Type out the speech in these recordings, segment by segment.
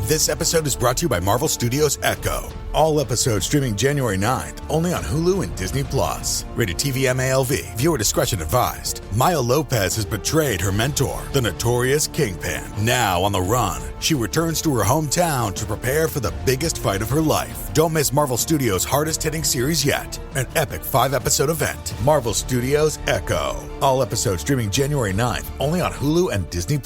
This episode is brought to you by Marvel Studios Echo. All episodes streaming January 9th, only on Hulu and Disney+. Rated TV MALV. Viewer discretion advised. Maya Lopez has betrayed her mentor, the notorious Kingpin. Now on the run, she returns to her hometown to prepare for the biggest fight of her life. Don't miss Marvel Studios' hardest-hitting series yet. An epic 5-episode event. Marvel Studios Echo. All episodes streaming January 9th, only on Hulu and Disney+.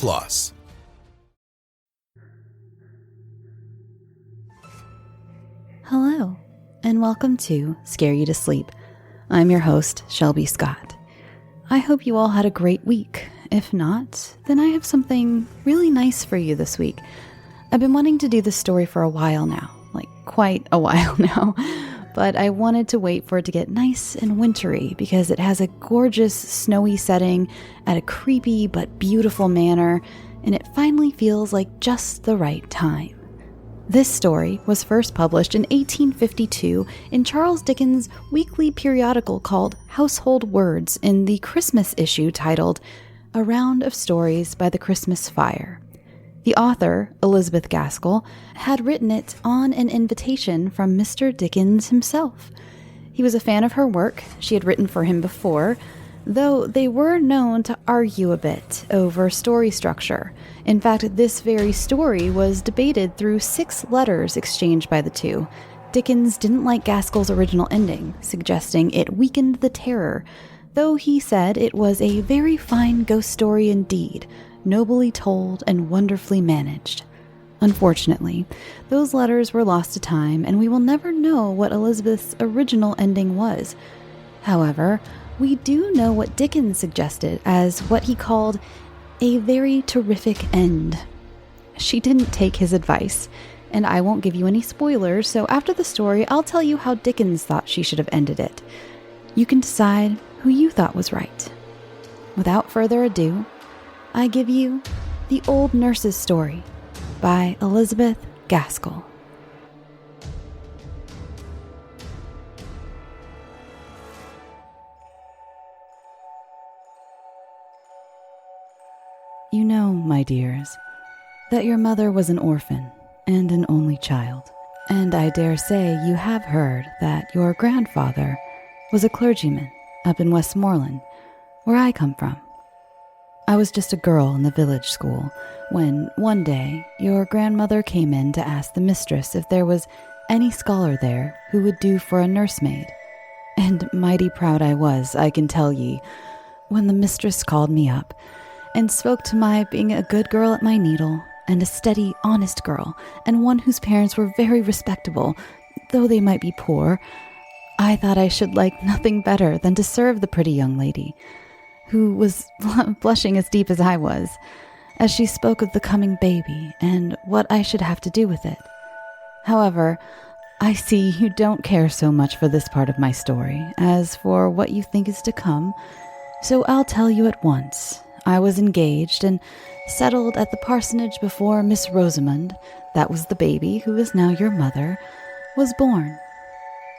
Hello, and welcome to Scare You to Sleep. I'm your host, Shelby Scott. I hope you all had a great week. If not, then I have something really nice for you this week. I've been wanting to do this story for a while now, like quite a while now, but I wanted to wait for it to get nice and wintry because it has a gorgeous snowy setting at a creepy but beautiful manner, and it finally feels like just the right time. This story was first published in 1852 in Charles Dickens' weekly periodical called Household Words in the Christmas issue titled A Round of Stories by the Christmas Fire. The author, Elizabeth Gaskell, had written it on an invitation from Mr. Dickens himself. He was a fan of her work. She had written for him before, though they were known to argue a bit over story structure. In fact, this very story was debated through 6 letters exchanged by the two. Dickens didn't like Gaskell's original ending, suggesting it weakened the terror, though he said it was a very fine ghost story indeed, nobly told and wonderfully managed. Unfortunately, those letters were lost to time, and we will never know what Elizabeth's original ending was. However, we do know what Dickens suggested as what he called a very terrific end. She didn't take his advice, and I won't give you any spoilers, so after the story, I'll tell you how Dickens thought she should have ended it. You can decide who you thought was right. Without further ado, I give you The Old Nurse's Story by Elizabeth Gaskell. You know, my dears, that your mother was an orphan and an only child, and I dare say you have heard that your grandfather was a clergyman up in Westmoreland, where I come from. I was just a girl in the village school when, one day, your grandmother came in to ask the mistress if there was any scholar there who would do for a nursemaid. And mighty proud I was, I can tell ye, when the mistress called me up and spoke to my being a good girl at my needle, and a steady, honest girl, and one whose parents were very respectable, though they might be poor. I thought I should like nothing better than to serve the pretty young lady, who was blushing as deep as I was, as she spoke of the coming baby, and what I should have to do with it. However, I see you don't care so much for this part of my story as for what you think is to come, so I'll tell you at once. I was engaged and settled at the parsonage before Miss Rosamond, that was the baby who is now your mother, was born.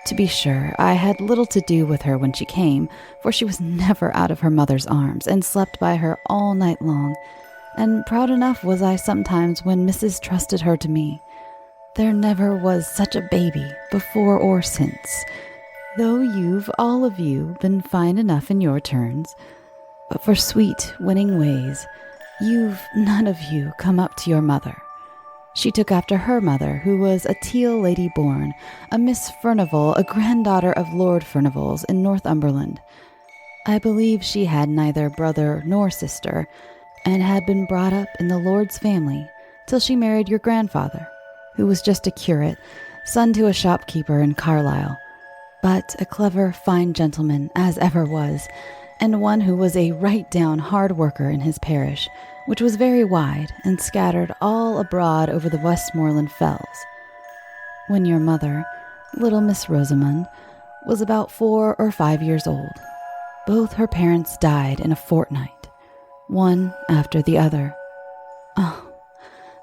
To be sure, I had little to do with her when she came, for she was never out of her mother's arms and slept by her all night long, and proud enough was I sometimes when Mrs. trusted her to me. There never was such a baby before or since, though you've all of you been fine enough in your turns. But for sweet, winning ways, you've none of you come up to your mother. She took after her mother, who was a Teal lady born, a Miss Furnivall, a granddaughter of Lord Furnivall's in Northumberland. I believe she had neither brother nor sister, and had been brought up in the Lord's family till she married your grandfather, who was just a curate, son to a shopkeeper in Carlisle, but a clever, fine gentleman as ever was, and one who was a right-down hard worker in his parish, which was very wide and scattered all abroad over the Westmoreland fells. When your mother, little Miss Rosamond, was about 4 or 5 years old, both her parents died in a fortnight, one after the other. Oh,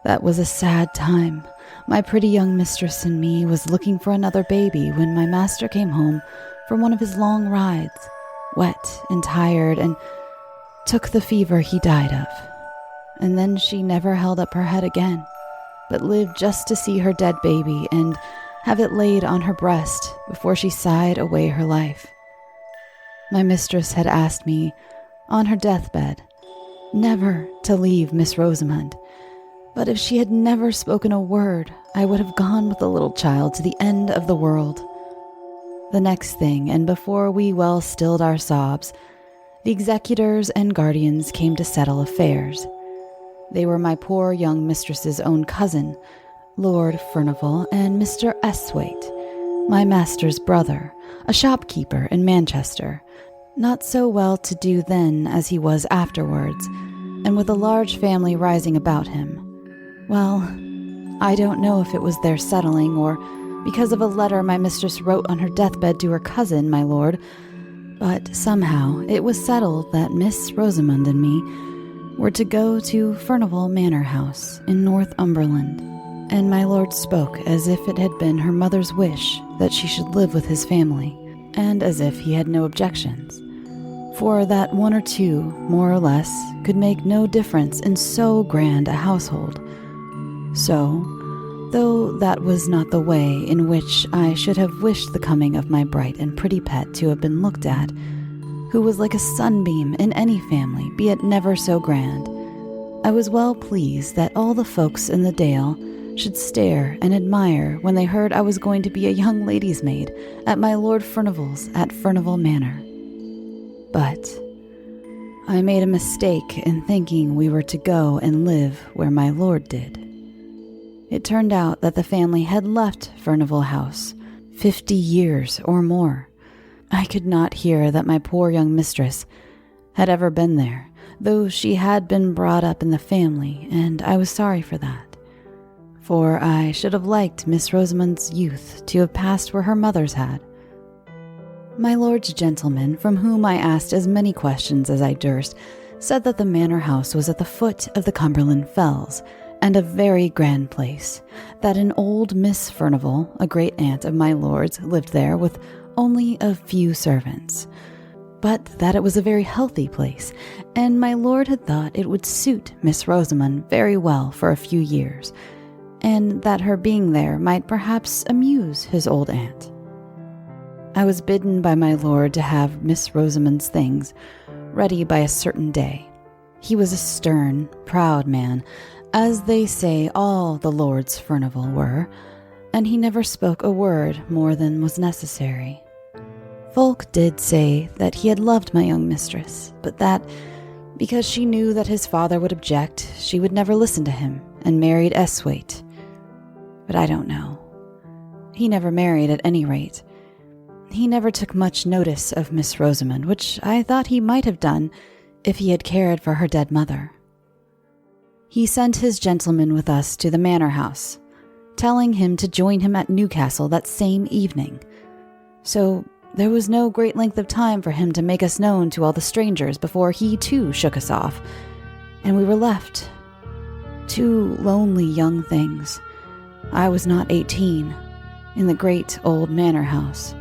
that was a sad time. My pretty young mistress and me was looking for another baby when my master came home from one of his long rides, wet and tired, and took the fever he died of. And then she never held up her head again. but lived just to see her dead baby and have it laid on her breast before she sighed away her life. My mistress had asked me, on her deathbed, never to leave Miss Rosamond, but if she had never spoken a word, I would have gone with the little child to the end of the world. The next thing, and before we well stilled our sobs, the executors and guardians came to settle affairs. They were my poor young mistress's own cousin, Lord Furnival, and Mr. Esthwaite, my master's brother, a shopkeeper in Manchester, not so well-to-do then as he was afterwards, and with a large family rising about him. Well, I don't know if it was their settling or because of a letter my mistress wrote on her deathbed to her cousin, my lord, but somehow it was settled that Miss Rosamond and me were to go to Furnival Manor House in Northumberland, and my lord spoke as if it had been her mother's wish that she should live with his family, and as if he had no objections, for that one or two, more or less, could make no difference in so grand a household. So, though that was not the way in which I should have wished the coming of my bright and pretty pet to have been looked at, who was like a sunbeam in any family, be it never so grand, I was well pleased that all the folks in the Dale should stare and admire when they heard I was going to be a young lady's maid at my Lord Furnival's at Furnival Manor. But I made a mistake in thinking we were to go and live where my lord did. It turned out that the family had left Furnival House 50 years or more. I could not hear that my poor young mistress had ever been there, though she had been brought up in the family, and I was sorry for that. For I should have liked Miss Rosamond's youth to have passed where her mother's had. My lord's gentleman, from whom I asked as many questions as I durst, said that the manor house was at the foot of the Cumberland Fells, and a very grand place, that an old Miss Furnival, a great-aunt of my lord's, lived there with only a few servants, but that it was a very healthy place, and my lord had thought it would suit Miss Rosamond very well for a few years, and that her being there might perhaps amuse his old aunt. I was bidden by my lord to have Miss Rosamond's things ready by a certain day. He was a stern, proud man, as they say all the Lords Furnival were, and he never spoke a word more than was necessary. Folk did say that he had loved my young mistress, but that, because she knew that his father would object, she would never listen to him, and married Esthwaite. But I don't know. He never married at any rate. He never took much notice of Miss Rosamond, which I thought he might have done if he had cared for her dead mother. He sent his gentleman with us to the manor house, telling him to join him at Newcastle that same evening. So there was no great length of time for him to make us known to all the strangers before he too shook us off, and we were left, two lonely young things. I was not 18, in the great old manor house.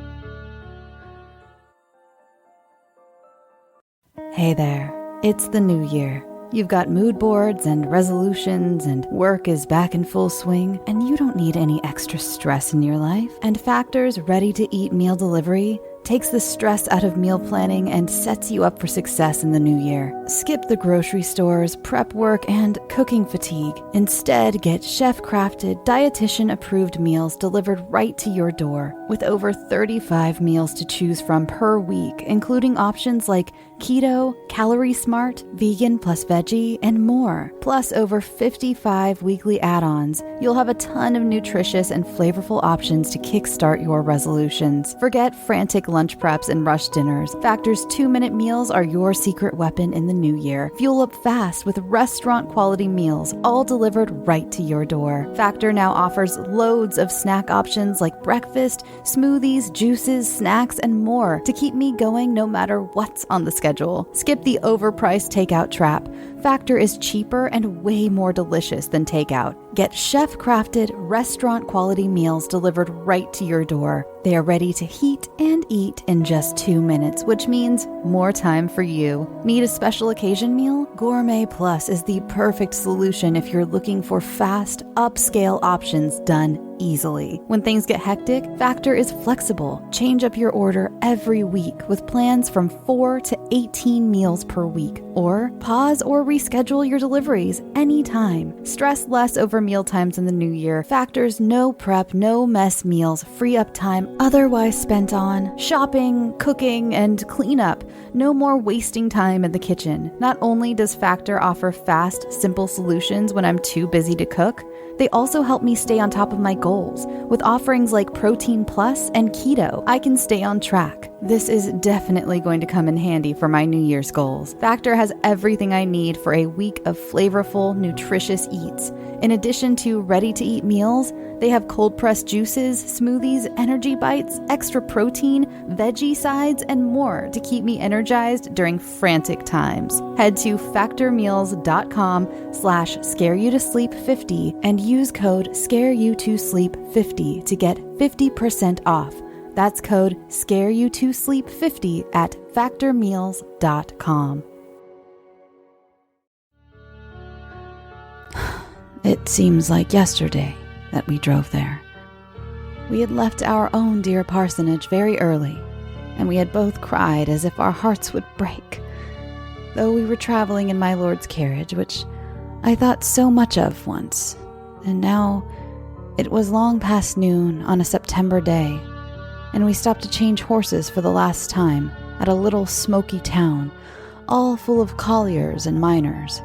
Hey there, it's the new year. You've got mood boards and resolutions, and work is back in full swing, and you don't need any extra stress in your life. And Factor's ready-to-eat meal delivery takes the stress out of meal planning and sets you up for success in the new year. Skip the grocery stores, prep work, and cooking fatigue. Instead, get chef-crafted, dietitian-approved meals delivered right to your door, with over 35 meals to choose from per week, including options like keto, calorie smart, vegan plus veggie, and more. Plus over 55 weekly add-ons. You'll have a ton of nutritious and flavorful options to kickstart your resolutions. Forget frantic lunch preps and rush dinners. Factor's 2-minute meals are your secret weapon in the new year. Fuel up fast with restaurant-quality meals, all delivered right to your door. Factor now offers loads of snack options like breakfast, smoothies, juices, snacks, and more to keep me going no matter what's on the schedule. schedule. Skip the overpriced takeout trap. Factor is cheaper and way more delicious than takeout. Get chef-crafted, restaurant-quality meals delivered right to your door. They are ready to heat and eat in just 2 minutes, which means more time for you. Need a special occasion meal? Gourmet Plus is the perfect solution if you're looking for fast, upscale options done easily. When things get hectic, Factor is flexible. Change up your order every week with plans from 4 to 18 meals per week. Or pause or reschedule your deliveries anytime. Stress less over meal times in the new year. Factor's no prep, no mess meals free up time otherwise spent on shopping, cooking, and cleanup. No more wasting time in the kitchen. Not only does Factor offer fast, simple solutions when I'm too busy to cook, they also help me stay on top of my goals. With offerings like Protein Plus and Keto, I can stay on track. This is definitely going to come in handy for my New Year's goals. Factor has everything I need for a week of flavorful, nutritious eats. In addition to ready-to-eat meals, they have cold-pressed juices, smoothies, energy bites, extra protein, veggie sides, and more to keep me energized during frantic times. Head to factormeals.com/scareyoutosleep50 and use code SCAREYOUTOSLEEP50 to get 50% off. That's code SCAREYOUTOSLEEP50 at factormeals.com. It seems like yesterday that we drove there. We had left our own dear parsonage very early, and we had both cried as if our hearts would break. Though we were traveling in my lord's carriage, which I thought so much of once, and now it was long past noon on a September day, and we stopped to change horses for the last time at a little smoky town, all full of colliers and miners.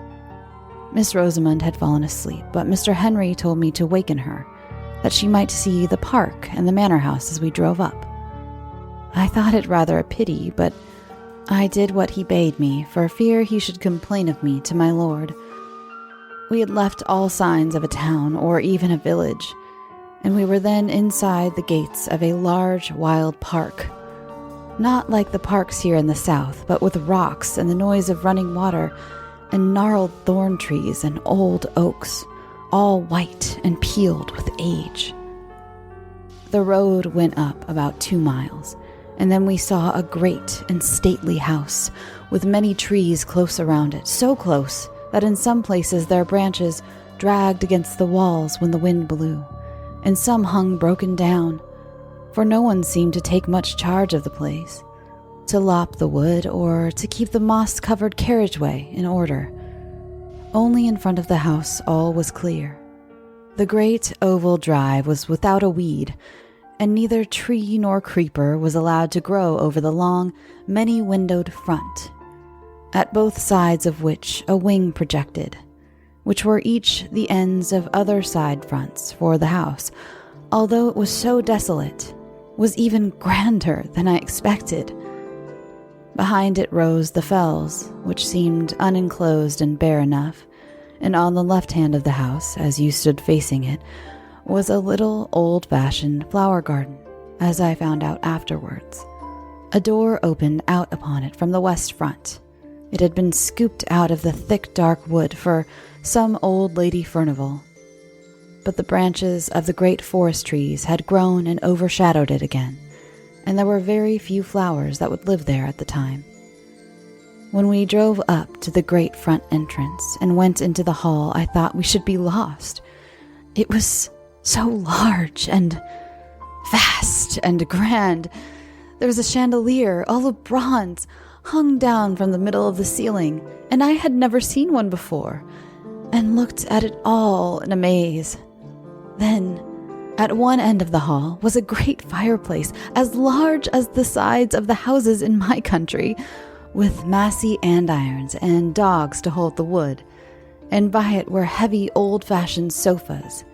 Miss Rosamond had fallen asleep, but Mr. Henry told me to waken her, that she might see the park and the manor house as we drove up. I thought it rather a pity, but I did what he bade me, for fear he should complain of me to my lord. We had left all signs of a town or even a village, and we were then inside the gates of a large, wild park. Not like the parks here in the south, but with rocks and the noise of running water, and gnarled thorn trees and old oaks, all white and peeled with age. The road went up about 2 miles, and then we saw a great and stately house with many trees close around it, so close that in some places their branches dragged against the walls when the wind blew, and some hung broken down, for no one seemed to take much charge of the place, to lop the wood or to keep the moss-covered carriageway in order. Only in front of the house all was clear. The great oval drive was without a weed, and neither tree nor creeper was allowed to grow over the long, many-windowed front, at both sides of which a wing projected, which were each the ends of other side fronts for the house, although it was so desolate, was even grander than I expected. Behind it rose the fells, which seemed unenclosed and bare enough, and on the left hand of the house, as you stood facing it, was a little old-fashioned flower garden, as I found out afterwards. A door opened out upon it from the west front. It had been scooped out of the thick dark wood for some old Lady Furnival, but the branches of the great forest trees had grown and overshadowed it again, and there were very few flowers that would live there at the time. When we drove up to the great front entrance and went into the hall, I thought we should be lost. It was so large and vast and grand. There was a chandelier, all of bronze, hung down from the middle of the ceiling, and I had never seen one before, and looked at it all in amaze. Then, at one end of the hall was a great fireplace, as large as the sides of the houses in my country, with massy andirons and dogs to hold the wood, and by it were heavy old-fashioned sofas.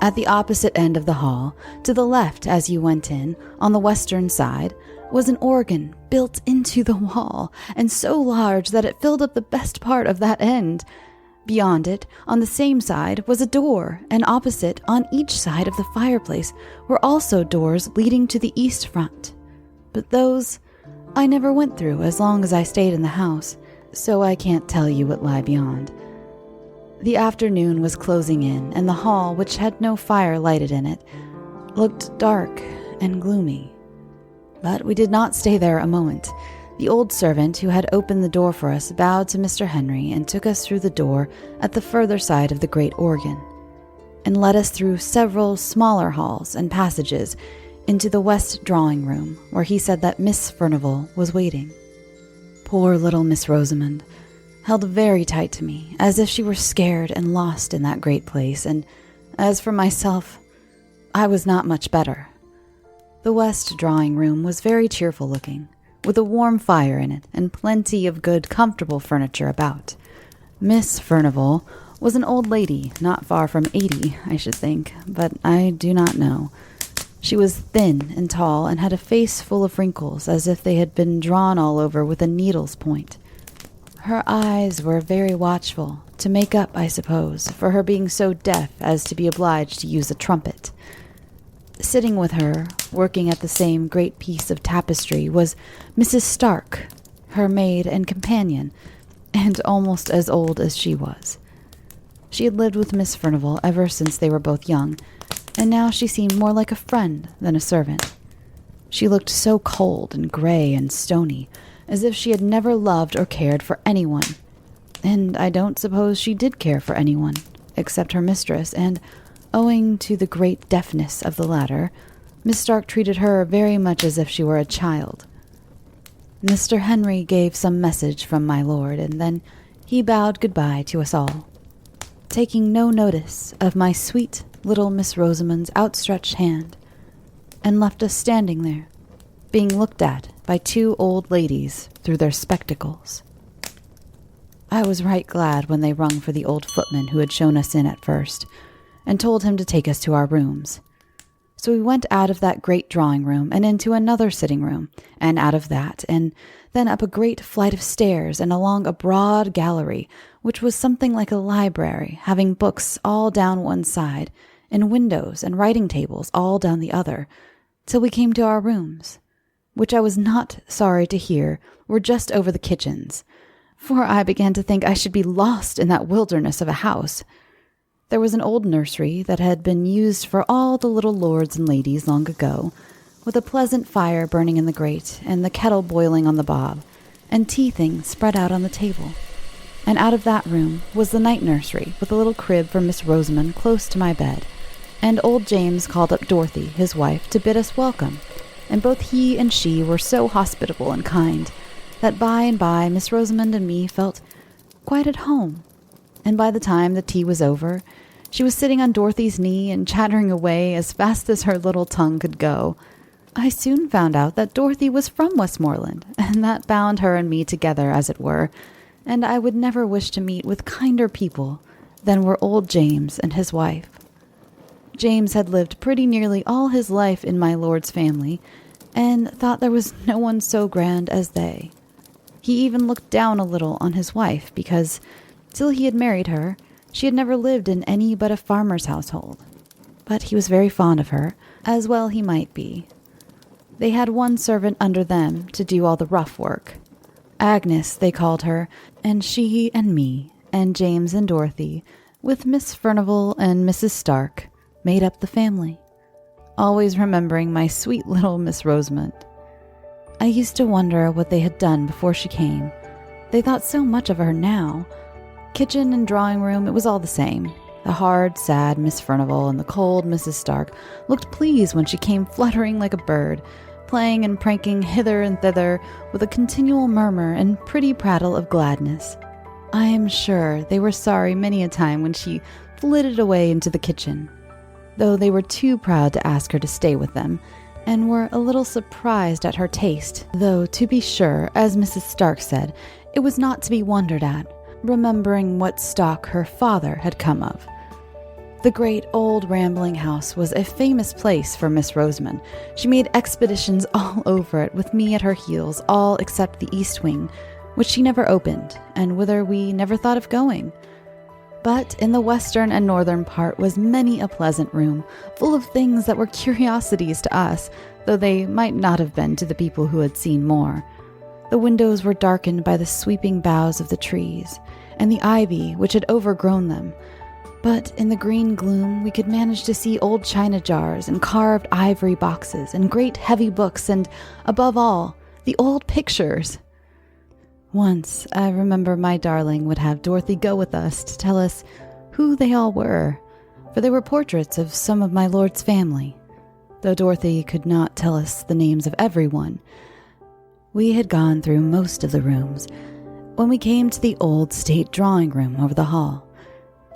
At the opposite end of the hall, to the left as you went in, on the western side, was an organ built into the wall, and so large that it filled up the best part of that end. Beyond it, on the same side, was a door, and opposite, on each side of the fireplace, were also doors leading to the east front. But those I never went through as long as I stayed in the house, so I can't tell you what lay beyond. The afternoon was closing in, and the hall, which had no fire lighted in it, looked dark and gloomy. But we did not stay there a moment. The old servant who had opened the door for us bowed to Mr. Henry and took us through the door at the further side of the great organ, and led us through several smaller halls and passages into the west drawing room, where he said that Miss Furnivall was waiting. Poor little Miss Rosamond held very tight to me, as if she were scared and lost in that great place, and as for myself, I was not much better. The west drawing room was very cheerful looking, with a warm fire in it and plenty of good, comfortable furniture about. Miss Furnivall was an old lady, not far from 80, I should think, but I do not know. She was thin and tall and had a face full of wrinkles, as if they had been drawn all over with a needle's point. Her eyes were very watchful, to make up, I suppose, for her being so deaf as to be obliged to use a trumpet. Sitting with her, working at the same great piece of tapestry, was Mrs. Stark, her maid and companion, and almost as old as she was. She had lived with Miss Furnivall ever since they were both young, and now she seemed more like a friend than a servant. She looked so cold and gray and stony, as if she had never loved or cared for anyone. And I don't suppose she did care for anyone, except her mistress, and, owing to the great deafness of the latter, Miss Stark treated her very much as if she were a child. Mr. Henry gave some message from my lord, and then he bowed goodbye to us all, taking no notice of my sweet little Miss Rosamond's outstretched hand, and left us standing there, being looked at by two old ladies through their spectacles. I was right glad when they rung for the old footman who had shown us in at first, and told him to take us to our rooms. So we went out of that great drawing room and into another sitting room, and out of that, and then up a great flight of stairs and along a broad gallery, which was something like a library, having books all down one side, and windows and writing tables all down the other, till we came to our rooms, which I was not sorry to hear were just over the kitchens, for I began to think I should be lost in that wilderness of a house. There was an old nursery that had been used for all the little lords and ladies long ago, with a pleasant fire burning in the grate, and the kettle boiling on the bob, and tea things spread out on the table. And out of that room was the night nursery, with a little crib for Miss Rosamond close to my bed, and old James called up Dorothy, his wife, to bid us welcome, and both he and she were so hospitable and kind, that by and by Miss Rosamond and me felt quite at home, and by the time the tea was over, she was sitting on Dorothy's knee and chattering away as fast as her little tongue could go. I soon found out that Dorothy was from Westmoreland, and that bound her and me together, as it were, and I would never wish to meet with kinder people than were old James and his wife. James had lived pretty nearly all his life in my lord's family, and thought there was no one so grand as they. He even looked down a little on his wife, because, till he had married her, she had never lived in any but a farmer's household. But he was very fond of her, as well he might be. They had one servant under them to do all the rough work. Agnes, they called her, and she and me, and James and Dorothy, with Miss Furnivall and Mrs. Stark, made up the family, always remembering my sweet little Miss Rosamond. I used to wonder what they had done before she came. They thought so much of her now. Kitchen and drawing room, it was all the same. The hard, sad Miss Furnivall and the cold Mrs. Stark looked pleased when she came fluttering like a bird, playing and pranking hither and thither with a continual murmur and pretty prattle of gladness. I am sure they were sorry many a time when she flitted away into the kitchen, though they were too proud to ask her to stay with them, and were a little surprised at her taste, though, to be sure, as Mrs. Stark said, it was not to be wondered at, remembering what stock her father had come of. The great old rambling house was a famous place for Miss Rosamond. She made expeditions all over it, with me at her heels, all except the east wing, which she never opened, and whither we never thought of going. But in the western and northern part was many a pleasant room, full of things that were curiosities to us, though they might not have been to the people who had seen more. The windows were darkened by the sweeping boughs of the trees and the ivy which had overgrown them, but in the green gloom we could manage to see old china jars and carved ivory boxes and great heavy books and, above all, the old pictures. Once, I remember my darling would have Dorothy go with us to tell us who they all were, for they were portraits of some of my lord's family, though Dorothy could not tell us the names of everyone. We had gone through most of the rooms when we came to the old state drawing room over the hall,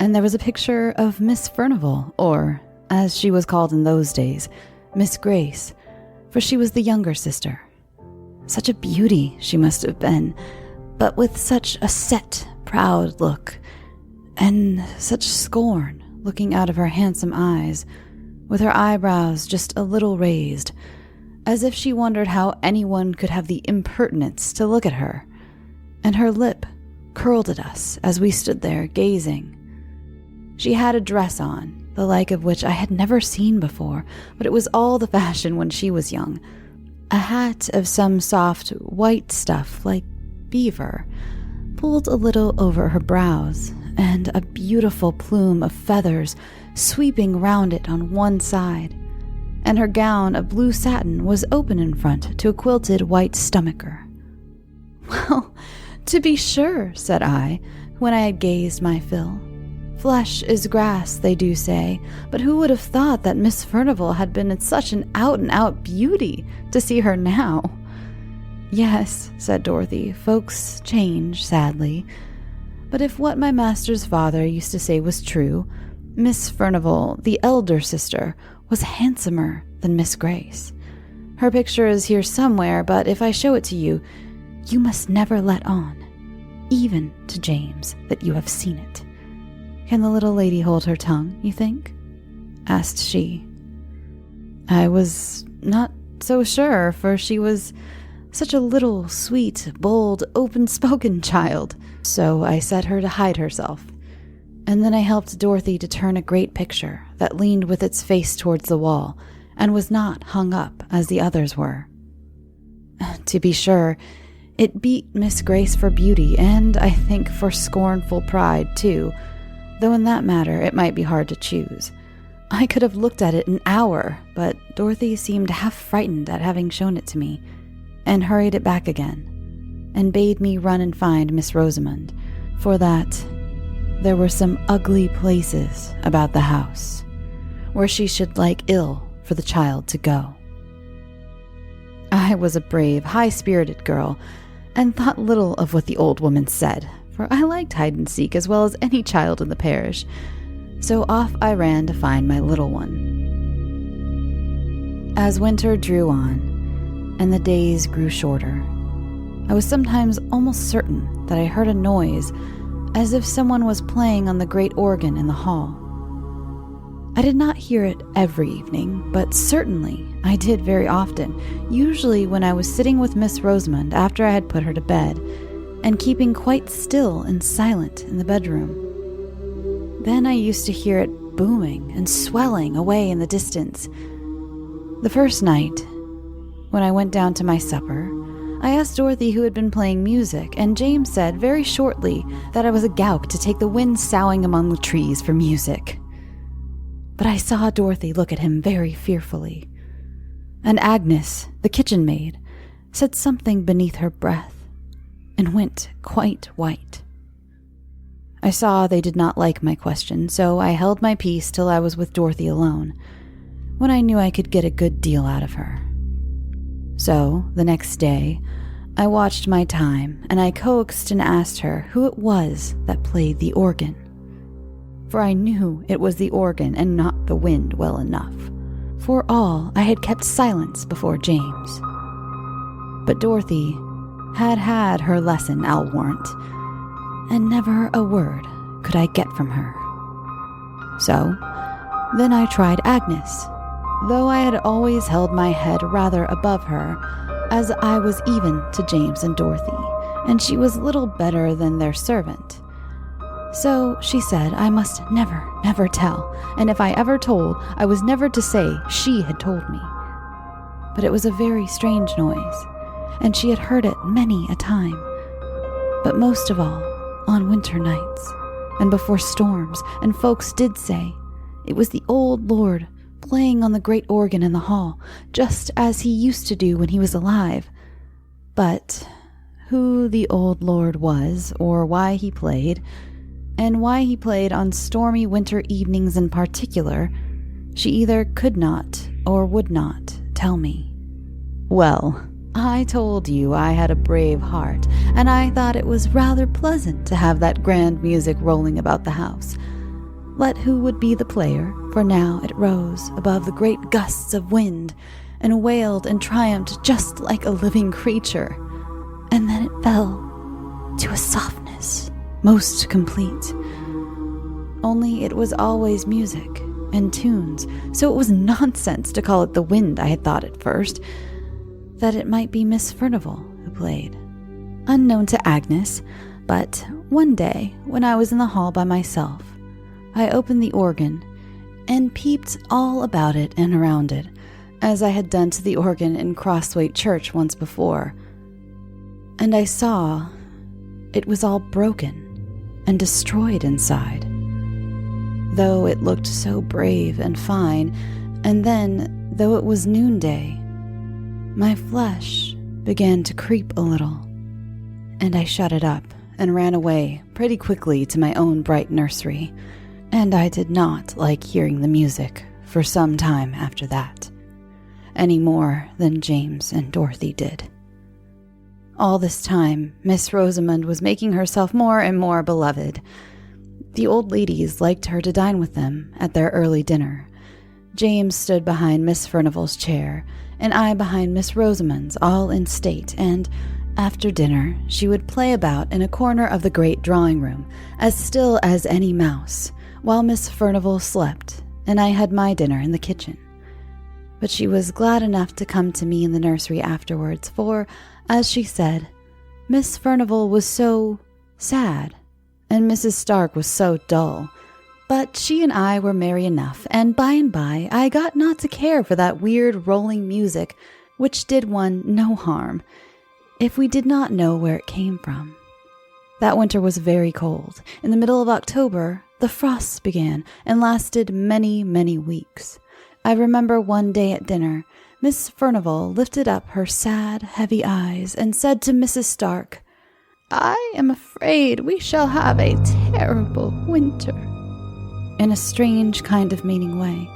and there was a picture of Miss Furnival, or, as she was called in those days, Miss Grace, for she was the younger sister. Such a beauty she must have been, but with such a set, proud look, and such scorn looking out of her handsome eyes, with her eyebrows just a little raised, as if she wondered how anyone could have the impertinence to look at her, and her lip curled at us as we stood there gazing. She had a dress on, the like of which I had never seen before, but it was all the fashion when she was young. A hat of some soft white stuff like beaver, pulled a little over her brows, and a beautiful plume of feathers sweeping round it on one side, and her gown of blue satin was open in front to a quilted white stomacher. "Well, to be sure," said I, when I had gazed my fill. "Flesh is grass, they do say, but who would have thought that Miss Furnival had been such an out-and-out beauty to see her now?" "Yes," said Dorothy, "folks change, sadly. But if what my master's father used to say was true, Miss Furnival, the elder sister, was handsomer than Miss Grace. Her picture is here somewhere, but if I show it to you, you must never let on, even to James, that you have seen it. Can the little lady hold her tongue, you think?" asked she. I was not so sure, for she was such a little, sweet, bold, open-spoken child, so I set her to hide herself, and then I helped Dorothy to turn a great picture that leaned with its face towards the wall and was not hung up as the others were. To be sure, it beat Miss Grace for beauty, and I think for scornful pride, too, though in that matter it might be hard to choose. I could have looked at it an hour, but Dorothy seemed half frightened at having shown it to me, and hurried it back again, and bade me run and find Miss Rosamond, for that there were some ugly places about the house, where she should like ill for the child to go. I was a brave, high-spirited girl, and thought little of what the old woman said, for I liked hide-and-seek as well as any child in the parish, so off I ran to find my little one. As winter drew on, and the days grew shorter, I was sometimes almost certain that I heard a noise, as if someone was playing on the great organ in the hall. I did not hear it every evening, but certainly I did very often, usually when I was sitting with Miss Rosamond after I had put her to bed, and keeping quite still and silent in the bedroom. Then I used to hear it booming and swelling away in the distance. The first night, when I went down to my supper, I asked Dorothy who had been playing music, and James said very shortly that I was a gowk to take the wind soughing among the trees for music. But I saw Dorothy look at him very fearfully, and Agnes, the kitchen maid, said something beneath her breath, and went quite white. I saw they did not like my question, so I held my peace till I was with Dorothy alone, when I knew I could get a good deal out of her. So, the next day, I watched my time, and I coaxed and asked her who it was that played the organ. For I knew it was the organ and not the wind well enough. For all, I had kept silence before James. But Dorothy had had her lesson, I'll warrant, and never a word could I get from her. So, then I tried Agnes, though I had always held my head rather above her, as I was even to James and Dorothy, and she was little better than their servant. So she said I must never tell, and if I ever told, I was never to say she had told me. But it was a very strange noise, and she had heard it many a time. But most of all, on winter nights, and before storms, and folks did say it was the old Lord playing on the great organ in the hall, just as he used to do when he was alive. But who the old Lord was, or why he played, and why he played on stormy winter evenings in particular, she either could not or would not tell me. Well, I told you I had a brave heart, and I thought it was rather pleasant to have that grand music rolling about the house. Let who would be the player, for now it rose above the great gusts of wind, and wailed and triumphed just like a living creature. And then it fell to a softness most complete. Only it was always music and tunes, so it was nonsense to call it the wind. I had thought at first that it might be Miss Furnival who played, unknown to Agnes. But one day, when I was in the hall by myself, I opened the organ and peeped all about it and around it, as I had done to the organ in Crosswaite Church once before. And I saw it was all broken and destroyed inside, though it looked so brave and fine. And then, though it was noonday, my flesh began to creep a little, and I shut it up and ran away pretty quickly to my own bright nursery, and I did not like hearing the music for some time after that, any more than James and Dorothy did. All this time, Miss Rosamond was making herself more and more beloved. The old ladies liked her to dine with them at their early dinner. James stood behind Miss Furnival's chair, and I behind Miss Rosamond's, all in state, and after dinner she would play about in a corner of the great drawing-room, as still as any mouse, while Miss Furnival slept, and I had my dinner in the kitchen. But she was glad enough to come to me in the nursery afterwards, for, as she said, Miss Furnival was so sad, and Mrs. Stark was so dull. But she and I were merry enough, and by I got not to care for that weird rolling music, which did one no harm, if we did not know where it came from. That winter was very cold. In the middle of October, the frosts began, and lasted many, many weeks. I remember one day at dinner, Miss Furnival lifted up her sad, heavy eyes and said to Mrs. Stark, "I am afraid we shall have a terrible winter," in a strange kind of meaning way.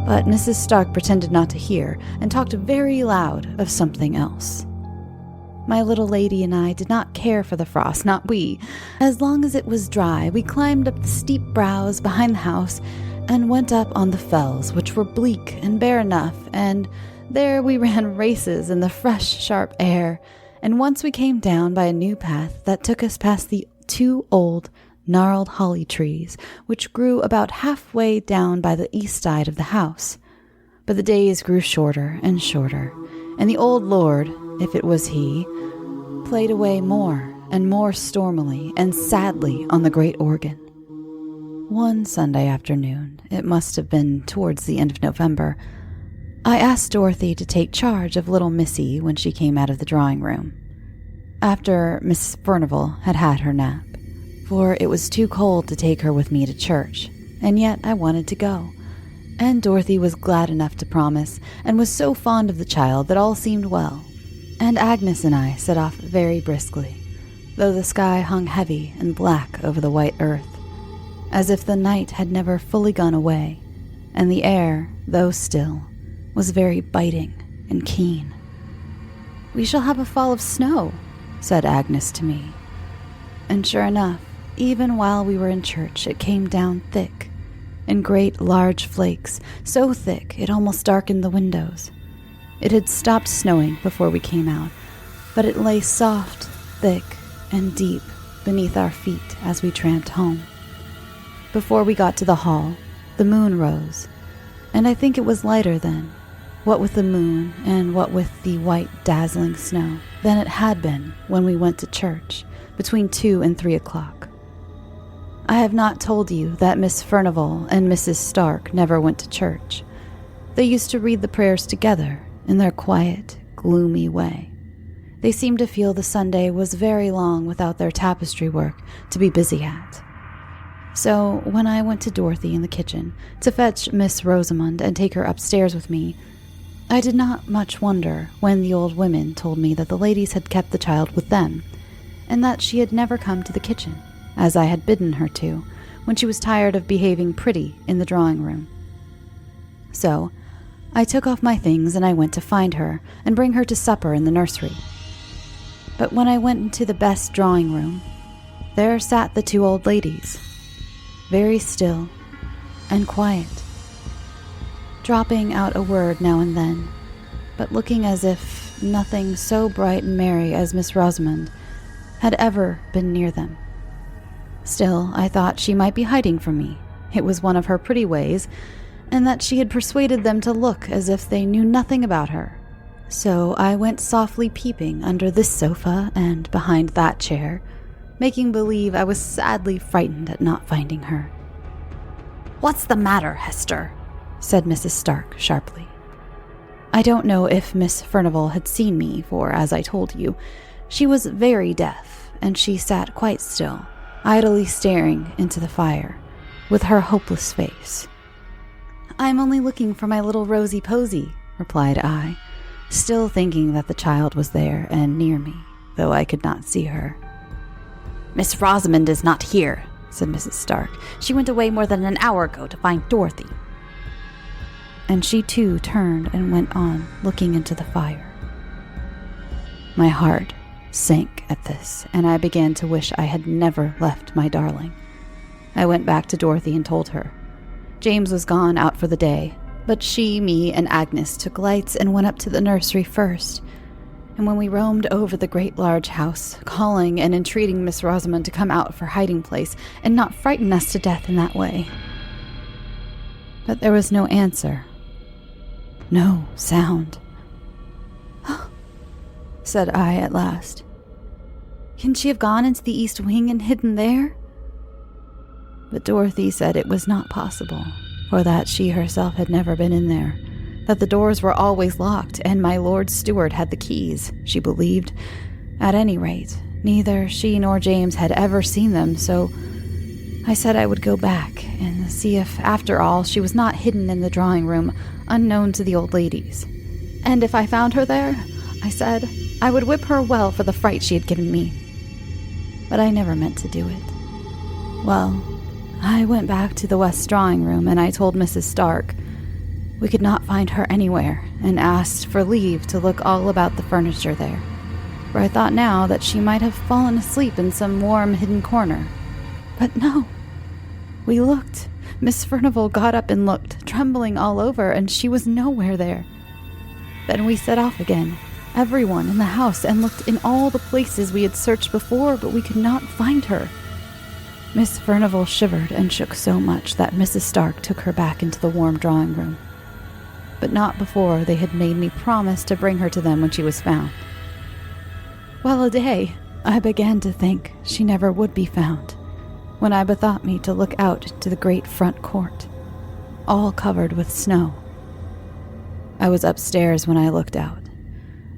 But Mrs. Stark pretended not to hear, and talked very loud of something else. My little lady and I did not care for the frost, not we. As long as it was dry, we climbed up the steep brows behind the house, and went up on the fells, which were bleak and bare enough, and there we ran races in the fresh, sharp air, and once we came down by a new path that took us past the 2 old, gnarled holly trees, which grew about halfway down by the east side of the house. But the days grew shorter and shorter, and the old Lord, if it was he, played away more and more stormily and sadly on the great organ. One Sunday afternoon, it must have been towards the end of November, I asked Dorothy to take charge of little Missy when she came out of the drawing-room, after Miss Furnival had had her nap, for it was too cold to take her with me to church, and yet I wanted to go, and Dorothy was glad enough to promise, and was so fond of the child that all seemed well, and Agnes and I set off very briskly, though the sky hung heavy and black over the white earth, as if the night had never fully gone away, and the air, though still, was very biting and keen. "We shall have a fall of snow," said Agnes to me. And sure enough, even while we were in church, it came down thick, in great large flakes, so thick it almost darkened the windows. It had stopped snowing before we came out, but it lay soft, thick, and deep beneath our feet as we tramped home. Before we got to the hall, the moon rose, and I think it was lighter then, what with the moon and what with the white dazzling snow, than it had been when we went to church between 2 and 3 o'clock. I have not told you that Miss Furnival and Mrs. Stark never went to church. They used to read the prayers together in their quiet, gloomy way. They seemed to feel the Sunday was very long without their tapestry work to be busy at. So when I went to Dorothy in the kitchen to fetch Miss Rosamond and take her upstairs with me, I did not much wonder when the old women told me that the ladies had kept the child with them, and that she had never come to the kitchen, as I had bidden her to, when she was tired of behaving pretty in the drawing room. So I took off my things and I went to find her and bring her to supper in the nursery. But when I went into the best drawing room, there sat the two old ladies, very still and quiet, dropping out a word now and then, but looking as if nothing so bright and merry as Miss Rosamond had ever been near them. Still, I thought she might be hiding from me. It was one of her pretty ways, and that she had persuaded them to look as if they knew nothing about her. So I went softly peeping under this sofa and behind that chair, making believe I was sadly frightened at not finding her. "What's the matter, Hester?" said Mrs. Stark sharply. I don't know if Miss Furnival had seen me, for, as I told you, she was very deaf, and she sat quite still, idly staring into the fire, with her hopeless face. "I'm only looking for my little Rosy Posy," replied I, still thinking that the child was there and near me, though I could not see her. "Miss Rosamond is not here," said Mrs. Stark. "She went away more than an hour ago to find Dorothy." And she too turned and went on, looking into the fire. My heart sank at this, and I began to wish I had never left my darling. I went back to Dorothy and told her. James was gone out for the day, but she, me, and Agnes took lights and went up to the nursery first. And when we roamed over the great large house, calling and entreating Miss Rosamond to come out for hiding place and not frighten us to death in that way. But there was no answer. No sound. Said I at last. "Can she have gone into the east wing and hidden there?" But Dorothy said it was not possible, for that she herself had never been in there, that the doors were always locked, and my Lord Steward had the keys, she believed. At any rate, neither she nor James had ever seen them, so I said I would go back and see if, after all, she was not hidden in the drawing room, unknown to the old ladies. And if I found her there, I said, I would whip her well for the fright she had given me. But I never meant to do it. Well, I went back to the west drawing room and I told Mrs. Stark we could not find her anywhere, and asked for leave to look all about the furniture there, for I thought now that she might have fallen asleep in some warm hidden corner. But no. We looked. Miss Furnival got up and looked, trembling all over, and she was nowhere there. Then we set off again, everyone in the house, and looked in all the places we had searched before, but we could not find her. Miss Furnival shivered and shook so much that Mrs. Stark took her back into the warm drawing room. But not before they had made me promise to bring her to them when she was found. Well a day, I began to think she never would be found, when I bethought me to look out to the great front court, all covered with snow. I was upstairs when I looked out,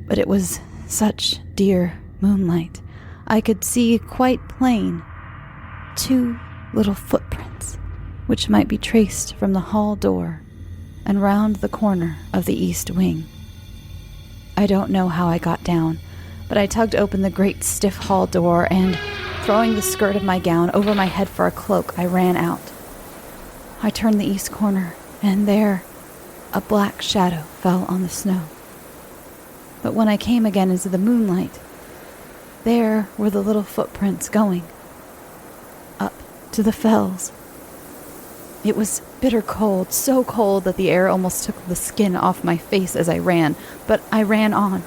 but it was such dear moonlight, I could see quite plain 2 little footprints, which might be traced from the hall door and round the corner of the east wing. I don't know how I got down, but I tugged open the great stiff hall door and, throwing the skirt of my gown over my head for a cloak, I ran out. I turned the east corner, and there, a black shadow fell on the snow. But when I came again into the moonlight, there were the little footprints going up to the fells. It was bitter cold, so cold that the air almost took the skin off my face as I ran, but I ran on,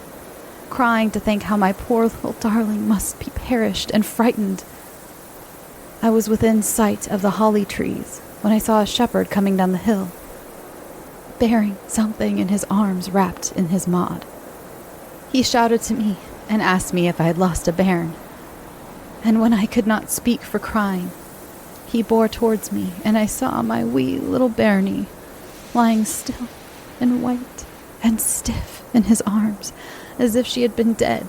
crying to think how my poor little darling must be perished and frightened. I was within sight of the holly trees when I saw a shepherd coming down the hill, bearing something in his arms wrapped in his maud. He shouted to me and asked me if I had lost a bairn, and when I could not speak for crying, he bore towards me, and I saw my wee little bairnie lying still and white and stiff in his arms, as if she had been dead.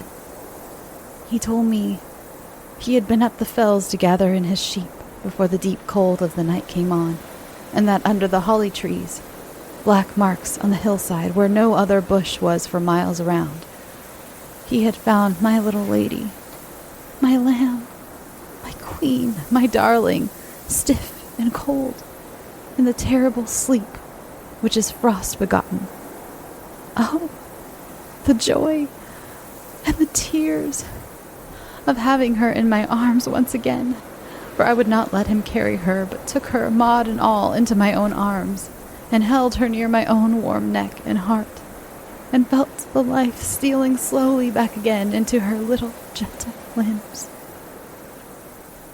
He told me he had been up the fells to gather in his sheep before the deep cold of the night came on, and that under the holly trees, black marks on the hillside where no other bush was for miles around, he had found my little lady, my lamb, my queen, my darling, stiff and cold, in the terrible sleep which is frost-begotten. Oh, the joy and the tears of having her in my arms once again, for I would not let him carry her, but took her, Maud and all, into my own arms, and held her near my own warm neck and heart, and felt the life stealing slowly back again into her little gentle limbs.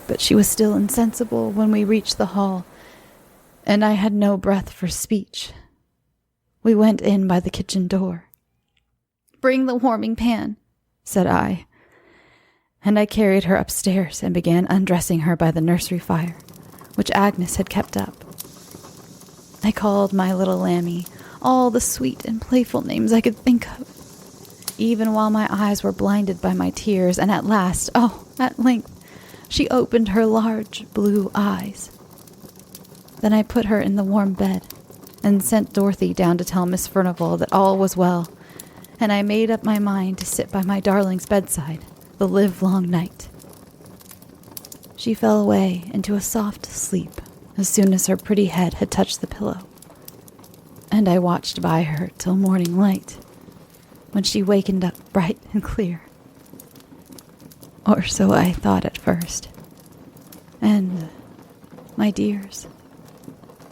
But she was still insensible when we reached the hall, and I had no breath for speech. We went in by the kitchen door. "Bring the warming pan," said I, and I carried her upstairs and began undressing her by the nursery fire, which Agnes had kept up. I called my little Lammy all the sweet and playful names I could think of, even while my eyes were blinded by my tears, and at length, she opened her large blue eyes. Then I put her in the warm bed, and sent Dorothy down to tell Miss Furnivall that all was well, and I made up my mind to sit by my darling's bedside the livelong night. She fell away into a soft sleep as soon as her pretty head had touched the pillow, and I watched by her till morning light, when she wakened up bright and clear. Or so I thought at first. And, my dears,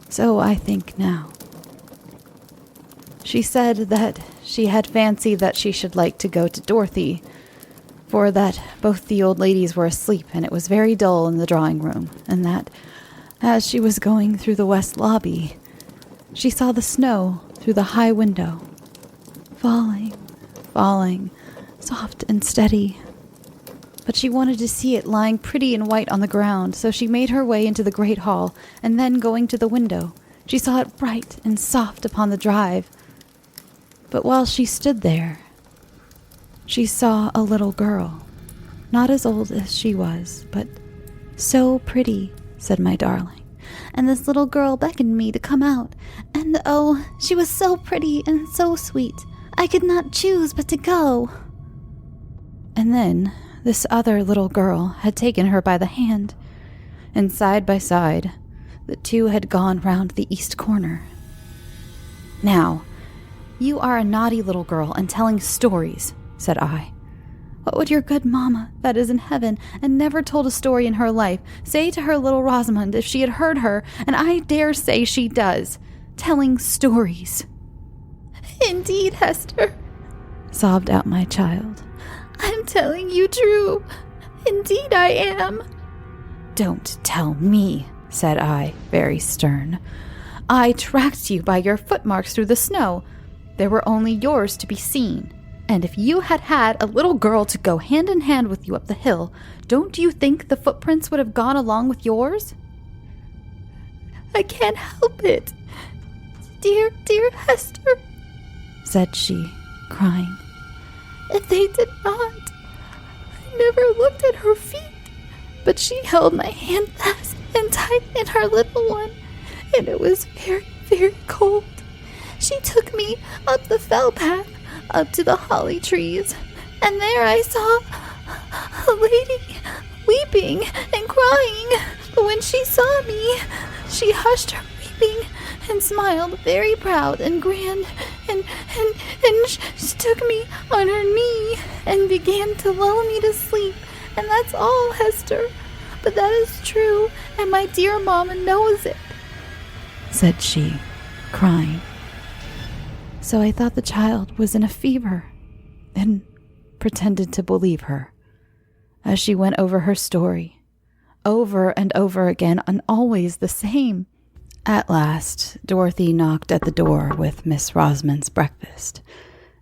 so I think now. She said that she had fancied that she should like to go to Dorothy, for that both the old ladies were asleep and it was very dull in the drawing room, and that, as she was going through the west lobby, she saw the snow through the high window, falling, soft and steady. But she wanted to see it lying pretty and white on the ground, so she made her way into the great hall, and then going to the window, she saw it bright and soft upon the drive. But while she stood there, she saw a little girl, not as old as she was, but so pretty, said my darling. And this little girl beckoned me to come out, and oh, she was so pretty and so sweet, I could not choose but to go. And then this other little girl had taken her by the hand, and side by side, the two had gone round the east corner. "Now, you are a naughty little girl and telling stories," said I. "What would your good mamma, that is in heaven, and never told a story in her life, say to her little Rosamond if she had heard her, and I dare say she does, telling stories?" "Indeed, Hester," sobbed out my child, "I'm telling you true. Indeed I am." "Don't tell me," said I, very stern. "I tracked you by your footmarks through the snow. There were only yours to be seen. And if you had had a little girl to go hand in hand with you up the hill, don't you think the footprints would have gone along with yours?" "I can't help it. Dear, dear Hester," said she, crying. "If they did not, I never looked at her feet, but she held my hand fast and tight in her little one, and it was very, very cold. She took me up the fell path, up to the holly trees, and there I saw a lady weeping and crying, but when she saw me, she hushed her weeping and smiled very proud and grand, and she took me on her knee and began to lull me to sleep, and that's all, Hester. But that is true, and my dear mamma knows it," said she, crying. So I thought the child was in a fever, and pretended to believe her, as she went over her story, over and over again, and always the same. At last, Dorothy knocked at the door with Miss Rosamond's breakfast,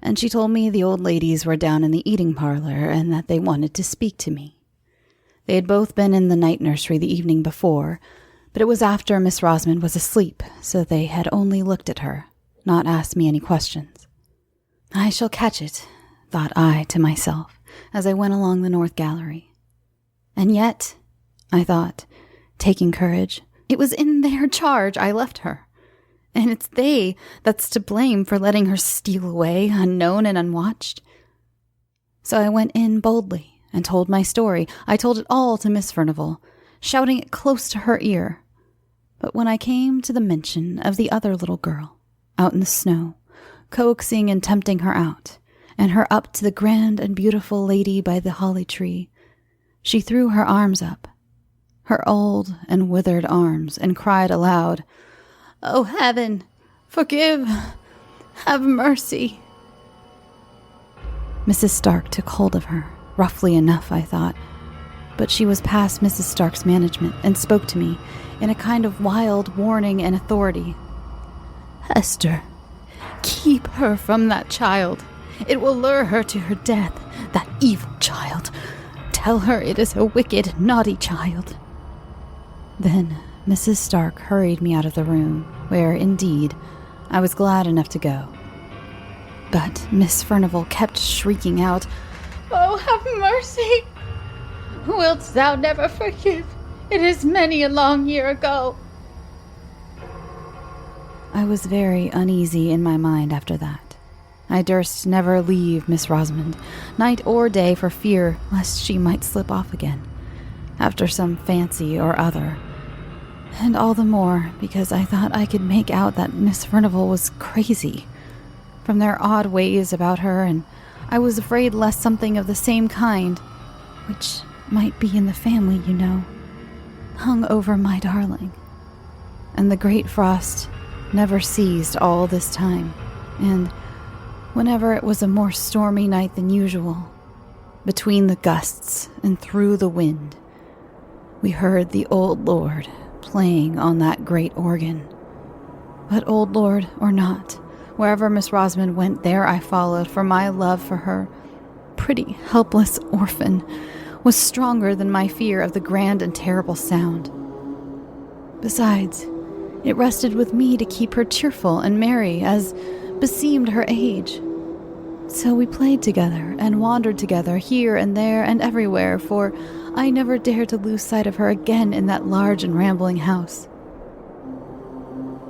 and she told me the old ladies were down in the eating parlor and that they wanted to speak to me. They had both been in the night nursery the evening before, but it was after Miss Rosamond was asleep, so they had only looked at her, not asked me any questions. I shall catch it, thought I to myself, as I went along the north gallery. And yet, I thought, taking courage, it was in their charge I left her. And it's they that's to blame for letting her steal away, unknown and unwatched. So I went in boldly and told my story. I told it all to Miss Furnival, shouting it close to her ear. But when I came to the mention of the other little girl, out in the snow, coaxing and tempting her out, and her up to the grand and beautiful lady by the holly tree, she threw her arms up, her old and withered arms, and cried aloud, "Oh, heaven, forgive, have mercy." Mrs. Stark took hold of her, roughly enough, I thought, but she was past Mrs. Stark's management and spoke to me in a kind of wild warning and authority. "Hester, keep her from that child. It will lure her to her death, that evil child. Tell her it is a wicked, naughty child." Then Mrs. Stark hurried me out of the room, where, indeed, I was glad enough to go. But Miss Furnival kept shrieking out, "Oh, have mercy! Wilt thou never forgive? It is many a long year ago." I was very uneasy in my mind after that. I durst never leave Miss Rosamond, night or day, for fear lest she might slip off again, after some fancy or other. And all the more because I thought I could make out that Miss Furnival was crazy, from their odd ways about her, and I was afraid lest something of the same kind, which might be in the family, you know, hung over my darling. And the great frost never ceased all this time, and whenever it was a more stormy night than usual, between the gusts and through the wind, we heard the old lord playing on that great organ. But old lord or not, wherever Miss Rosamond went, there I followed, for my love for her, pretty, helpless orphan, was stronger than my fear of the grand and terrible sound. Besides, it rested with me to keep her cheerful and merry, as beseemed her age. So we played together and wandered together here and there and everywhere, for I never dared to lose sight of her again in that large and rambling house.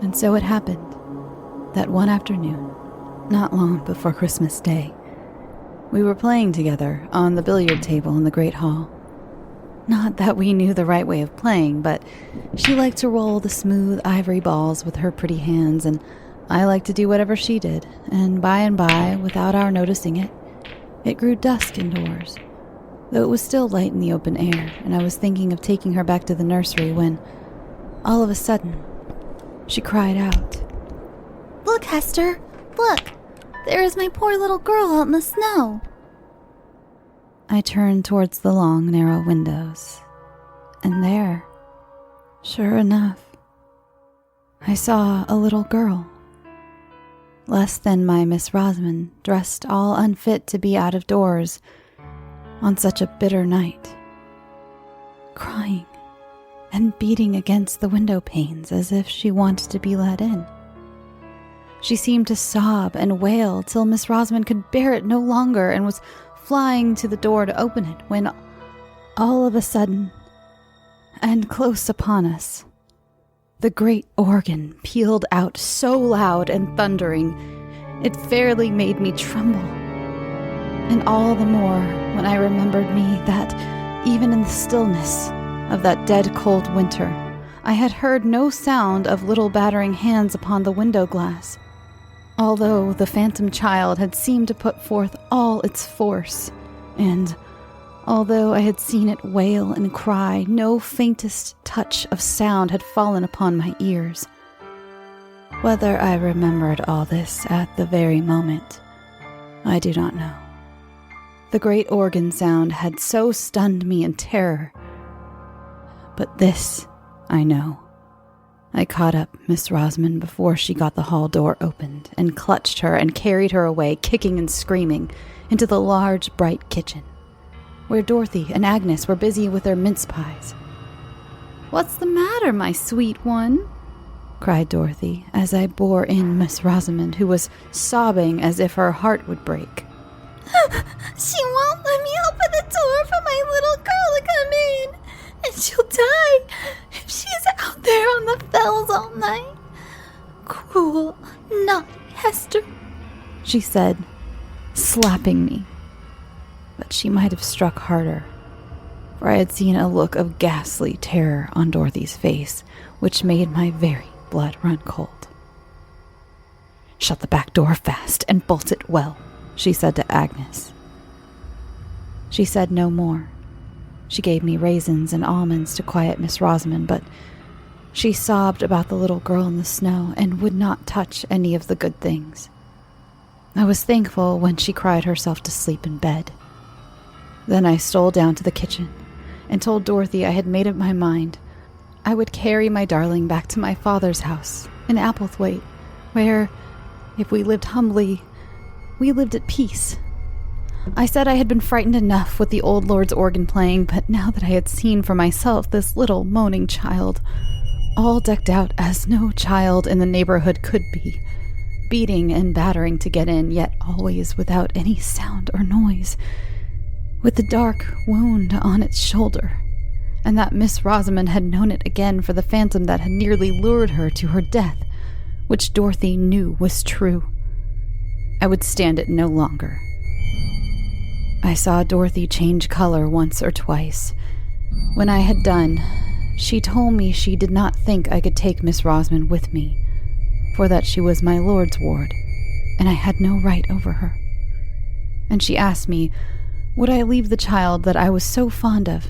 And so it happened that one afternoon, not long before Christmas Day, we were playing together on the billiard table in the great hall. Not that we knew the right way of playing, but she liked to roll the smooth ivory balls with her pretty hands, and I liked to do whatever she did, and by, without our noticing it, it grew dusk indoors, though it was still light in the open air, and I was thinking of taking her back to the nursery when, all of a sudden, she cried out, "Look, Hester, look! There is my poor little girl out in the snow." I turned towards the long, narrow windows, and there, sure enough, I saw a little girl, less than my Miss Rosamond, dressed all unfit to be out of doors on such a bitter night, crying and beating against the window panes as if she wanted to be let in. She seemed to sob and wail till Miss Rosamond could bear it no longer and was flying to the door to open it, when all of a sudden, and close upon us, the great organ pealed out so loud and thundering, it fairly made me tremble. And all the more when I remembered me that, even in the stillness of that dead cold winter, I had heard no sound of little battering hands upon the window glass, although the phantom child had seemed to put forth all its force, and although I had seen it wail and cry, no faintest touch of sound had fallen upon my ears. Whether I remembered all this at the very moment, I do not know. The great organ sound had so stunned me in terror. But this, I know. I caught up Miss Rosamond before she got the hall door opened, and clutched her and carried her away, kicking and screaming, into the large, bright kitchen, where Dorothy and Agnes were busy with their mince pies. "What's the matter, my sweet one?" cried Dorothy, as I bore in Miss Rosamond, who was sobbing as if her heart would break. "She won't let me my little girl to come in, and she'll die if she's out there on the fells all night. Cruel, naughty Hester, she said, slapping me. But she might have struck harder, for I had seen a look of ghastly terror on Dorothy's face, which made my very blood run cold. "Shut the back door fast and bolt it well," she said to Agnes. She said no more. She gave me raisins and almonds to quiet Miss Rosamond, but she sobbed about the little girl in the snow and would not touch any of the good things. I was thankful when she cried herself to sleep in bed. Then I stole down to the kitchen and told Dorothy I had made up my mind. I would carry my darling back to my father's house in Applethwaite, where, if we lived humbly, we lived at peace. I said I had been frightened enough with the old lord's organ playing, but now that I had seen for myself this little moaning child, all decked out as no child in the neighborhood could be, beating and battering to get in, yet always without any sound or noise, with the dark wound on its shoulder, and that Miss Rosamond had known it again for the phantom that had nearly lured her to her death, which Dorothy knew was true. I would stand it no longer. I saw Dorothy change color once or twice. When I had done, she told me she did not think I could take Miss Rosamond with me, for that she was my lord's ward, and I had no right over her. And she asked me, would I leave the child that I was so fond of,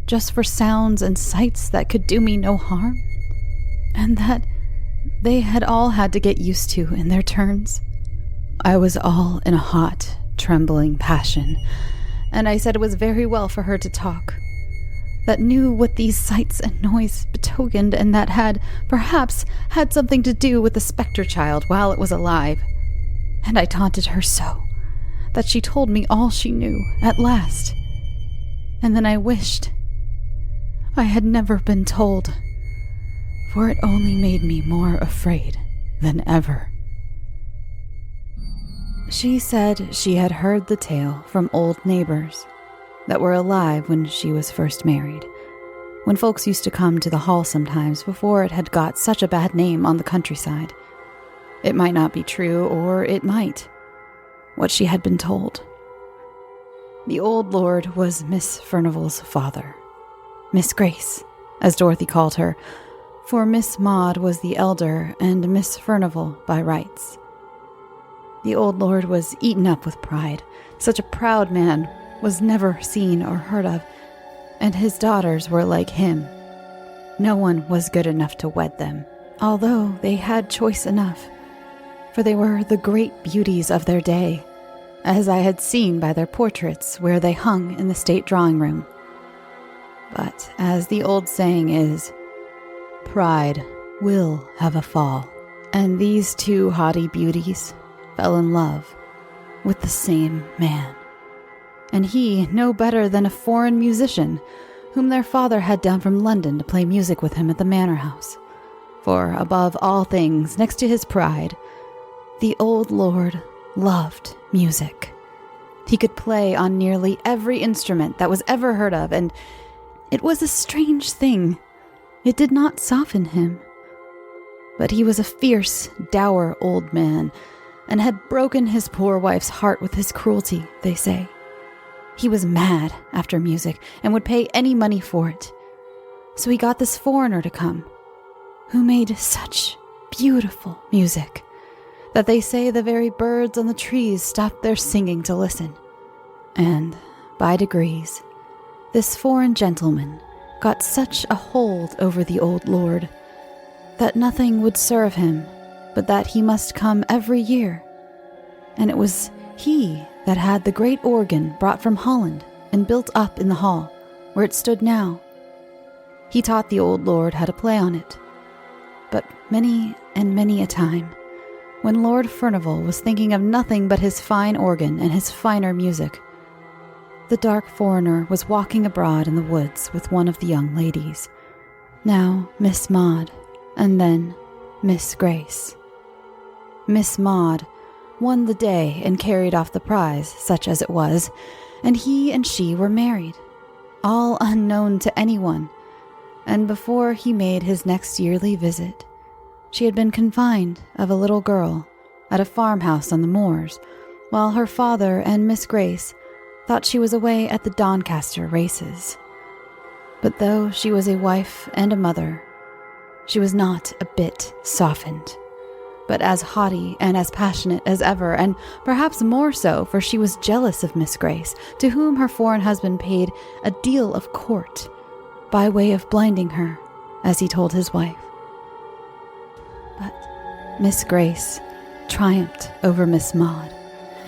just for sounds and sights that could do me no harm, and that they had all had to get used to in their turns? I was all in a hot, trembling passion, and I said it was very well for her to talk, that knew what these sights and noise betokened, and that had, perhaps, had something to do with the spectre child while it was alive. And I taunted her so, that she told me all she knew, at last. And then I wished I had never been told, for it only made me more afraid than ever. She said she had heard the tale from old neighbors that were alive when she was first married, when folks used to come to the hall sometimes before it had got such a bad name on the countryside. It might not be true, or it might. What she had been told. The old lord was Miss Furnivall's father, Miss Grace, as Dorothy called her, for Miss Maud was the elder and Miss Furnivall by rights. The old lord was eaten up with pride. Such a proud man was never seen or heard of, and his daughters were like him. No one was good enough to wed them, although they had choice enough, for they were the great beauties of their day, as I had seen by their portraits where they hung in the state drawing room. But as the old saying is, pride will have a fall, and these two haughty beauties fell in love with the same man, and he no better than a foreign musician whom their father had down from London to play music with him at the manor house. For above all things, next to his pride, the old lord loved music. He could play on nearly every instrument that was ever heard of, and it was a strange thing. It did not soften him. But he was a fierce, dour old man, and had broken his poor wife's heart with his cruelty, they say. He was mad after music, and would pay any money for it. So he got this foreigner to come, who made such beautiful music that they say the very birds on the trees stopped their singing to listen. And, by degrees, this foreign gentleman got such a hold over the old lord that nothing would serve him but that he must come every year. And it was he that had the great organ brought from Holland and built up in the hall, where it stood now. He taught the old lord how to play on it. But many and many a time, when Lord Furnivall was thinking of nothing but his fine organ and his finer music, the dark foreigner was walking abroad in the woods with one of the young ladies, now Miss Maud, and then Miss Grace. Miss Maud won the day and carried off the prize, such as it was, and he and she were married. all unknown to anyone, and before he made his next yearly visit, she had been confined of a little girl at a farmhouse on the moors, while her father and Miss Grace thought she was away at the Doncaster races. But though she was a wife and a mother, she was not a bit softened, but as haughty and as passionate as ever, and perhaps more so, for she was jealous of Miss Grace, to whom her foreign husband paid a deal of court, by way of blinding her, as he told his wife. But Miss Grace triumphed over Miss Maud,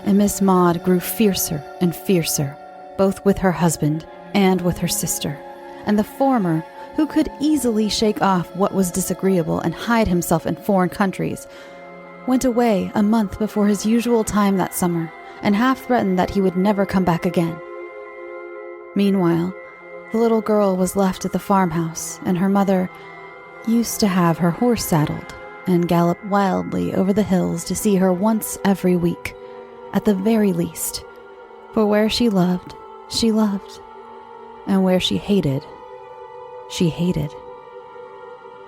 and Miss Maud grew fiercer and fiercer, both with her husband and with her sister, and the former, who could easily shake off what was disagreeable and hide himself in foreign countries, went away a month before his usual time that summer, and half threatened that he would never come back again. Meanwhile, the little girl was left at the farmhouse, and her mother used to have her horse saddled and gallop wildly over the hills to see her once every week, at the very least, for where she loved, and where she hated.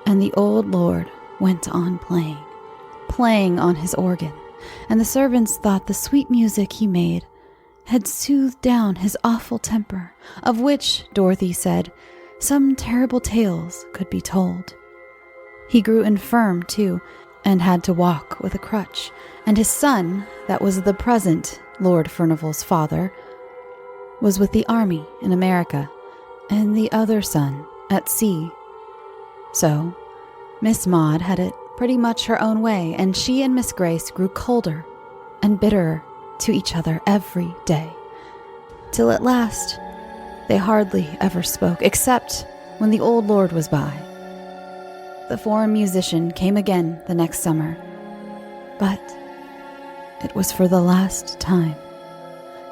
And the old lord went on playing on his organ, and the servants thought the sweet music he made had soothed down his awful temper, of which, Dorothy said, some terrible tales could be told. He grew infirm, too, and had to walk with a crutch, and his son, that was the present Lord Furnival's father, was with the army in America, and the other son at sea. So, Miss Maud had it pretty much her own way, and she and Miss Grace grew colder and bitterer to each other every day, till at last they hardly ever spoke, except when the old lord was by. The foreign musician came again the next summer, but it was for the last time,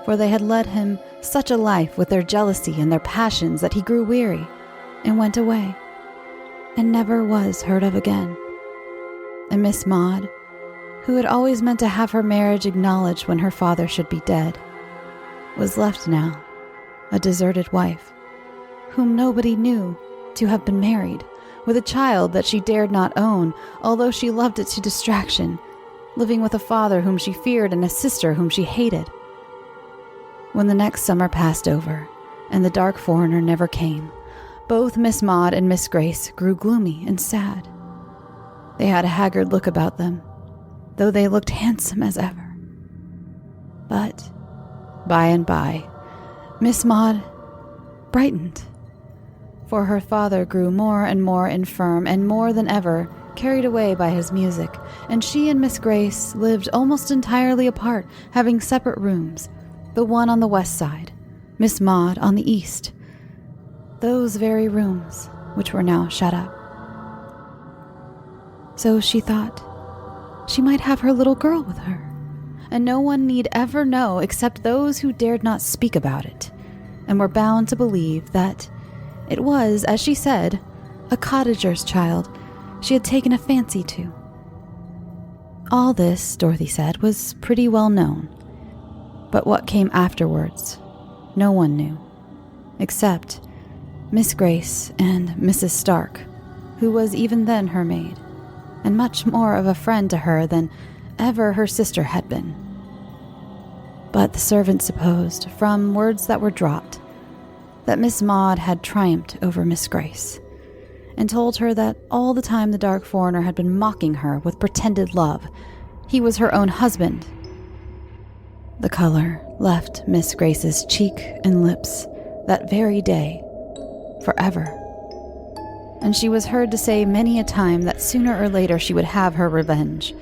for they had led him such a life with their jealousy and their passions that he grew weary and went away, and never was heard of again. And Miss Maud, who had always meant to have her marriage acknowledged when her father should be dead, was left now, a deserted wife, whom nobody knew to have been married, with a child that she dared not own, although she loved it to distraction, living with a father whom she feared and a sister whom she hated. When the next summer passed over, and the dark foreigner never came, both Miss Maud and Miss Grace grew gloomy and sad. They had a haggard look about them, though they looked handsome as ever. But, by and by, Miss Maud brightened, for her father grew more and more infirm, and more than ever carried away by his music, and she and Miss Grace lived almost entirely apart, having separate rooms, the one on the west side, Miss Maud on the east, those very rooms which were now shut up. So she thought she might have her little girl with her, and no one need ever know except those who dared not speak about it, and were bound to believe that it was, as she said, a cottager's child she had taken a fancy to. All this, Dorothy said, was pretty well known, but what came afterwards, no one knew, except Miss Grace and Mrs. Stark, who was even then her maid, and much more of a friend to her than ever her sister had been. But the servants supposed, from words that were dropped, that Miss Maud had triumphed over Miss Grace, and told her that all the time the dark foreigner had been mocking her with pretended love, he was her own husband. The color left Miss Grace's cheek and lips that very day, forever. And she was heard to say many a time that sooner or later she would have her revenge,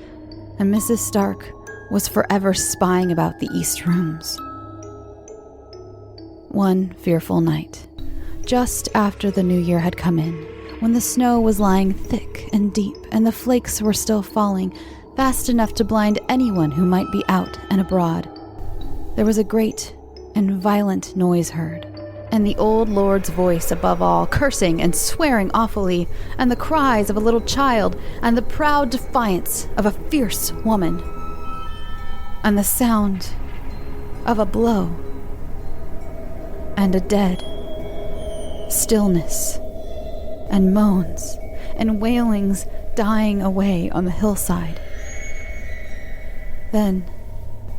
and Mrs. Stark was forever spying about the east rooms. One fearful night, just after the new year had come in, when the snow was lying thick and deep, and the flakes were still falling, fast enough to blind anyone who might be out and abroad, there was a great and violent noise heard, and the old lord's voice above all, cursing and swearing awfully, and the cries of a little child, and the proud defiance of a fierce woman, and the sound of a blow, and a dead stillness, and moans and wailings dying away on the hillside. Then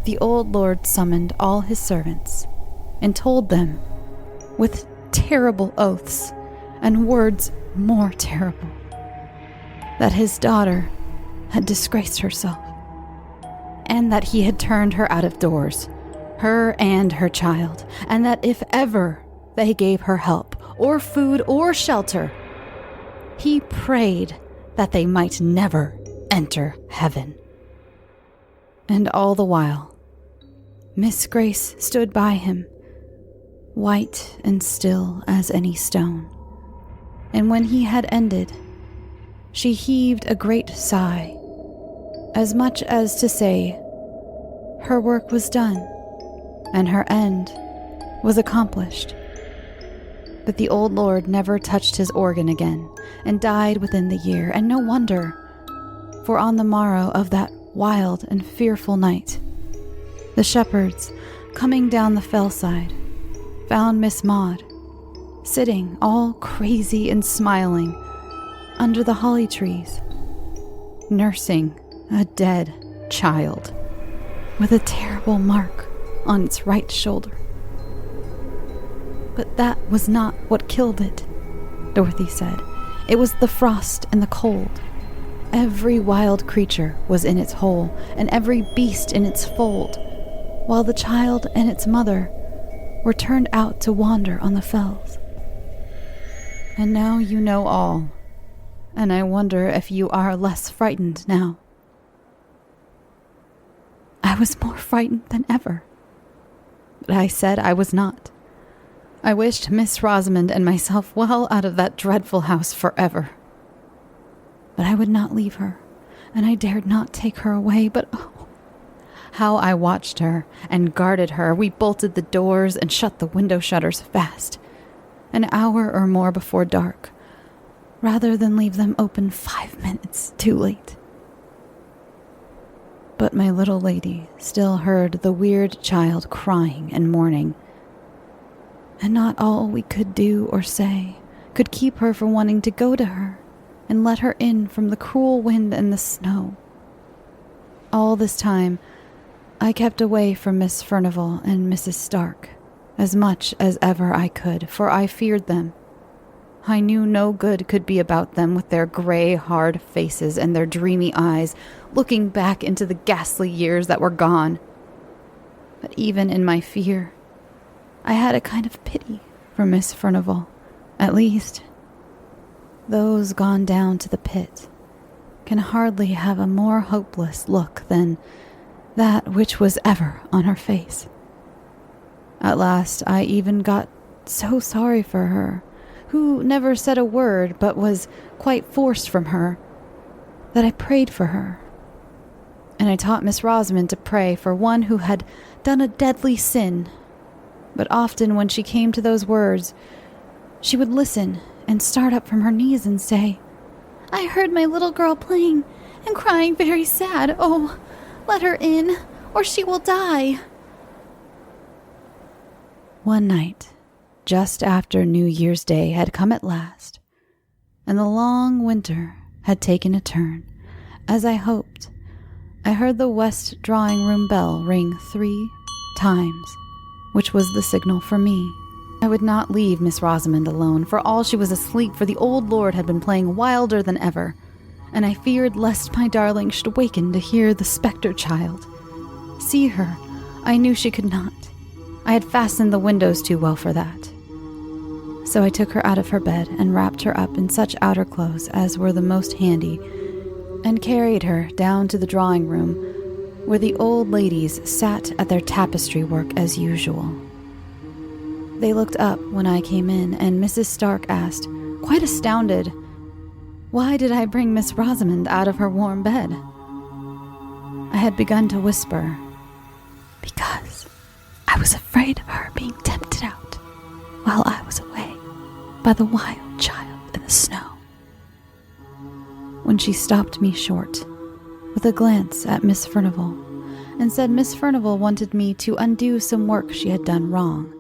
the old lord summoned all his servants and told them, with terrible oaths and words more terrible, that his daughter had disgraced herself, and that he had turned her out of doors, her and her child, and that if ever they gave her help or food or shelter, he prayed that they might never enter heaven. And all the while, Miss Grace stood by him, white and still as any stone. And when he had ended, she heaved a great sigh, as much as to say her work was done and her end was accomplished. But the old lord never touched his organ again, and died within the year, and no wonder, for on the morrow of that wild and fearful night, the shepherds, coming down the fellside, found Miss Maud sitting all crazy and smiling under the holly trees, nursing a dead child with a terrible mark on its right shoulder. But that was not what killed it, Dorothy said. It was the frost and the cold. Every wild creature was in its hole, and every beast in its fold, while the child and its mother were turned out to wander on the fells. And now you know all, and I wonder if you are less frightened now. I was more frightened than ever, but I said I was not. I wished Miss Rosamond and myself well out of that dreadful house forever. But I would not leave her, and I dared not take her away, but oh, how I watched her and guarded her. We bolted the doors and shut the window shutters fast, an hour or more before dark, rather than leave them open 5 minutes too late. But my little lady still heard the weird child crying and mourning, and not all we could do or say could keep her from wanting to go to her and let her in from the cruel wind and the snow. All this time, I kept away from Miss Furnivall and Mrs. Stark as much as ever I could, for I feared them. I knew no good could be about them with their gray, hard faces and their dreamy eyes, looking back into the ghastly years that were gone. But even in my fear, I had a kind of pity for Miss Furnivall. At least, those gone down to the pit can hardly have a more hopeless look than that which was ever on her face. At last, I even got so sorry for her, who never said a word but was quite forced from her, that I prayed for her. And I taught Miss Rosamond to pray for one who had done a deadly sin. But often when she came to those words, she would listen and start up from her knees and say, "I heard my little girl playing and crying very sad. Oh, let her in, or she will die." One night, just after New Year's Day had come at last, and the long winter had taken a turn, as I hoped, I heard the west drawing-room bell ring 3 times, which was the signal for me. I would not leave Miss Rosamond alone, for all she was asleep, for the old lord had been playing wilder than ever, and I feared lest my darling should waken to hear the spectre child. See her, I knew she could not. I had fastened the windows too well for that. So I took her out of her bed and wrapped her up in such outer clothes as were the most handy, and carried her down to the drawing-room, where the old ladies sat at their tapestry work as usual. They looked up when I came in, and Mrs. Stark asked, quite astounded, why did I bring Miss Rosamond out of her warm bed? I had begun to whisper, because I was afraid of her being tempted out while I was away by the wild child in the snow, when she stopped me short with a glance at Miss Furnivall and said Miss Furnivall wanted me to undo some work she had done wrong,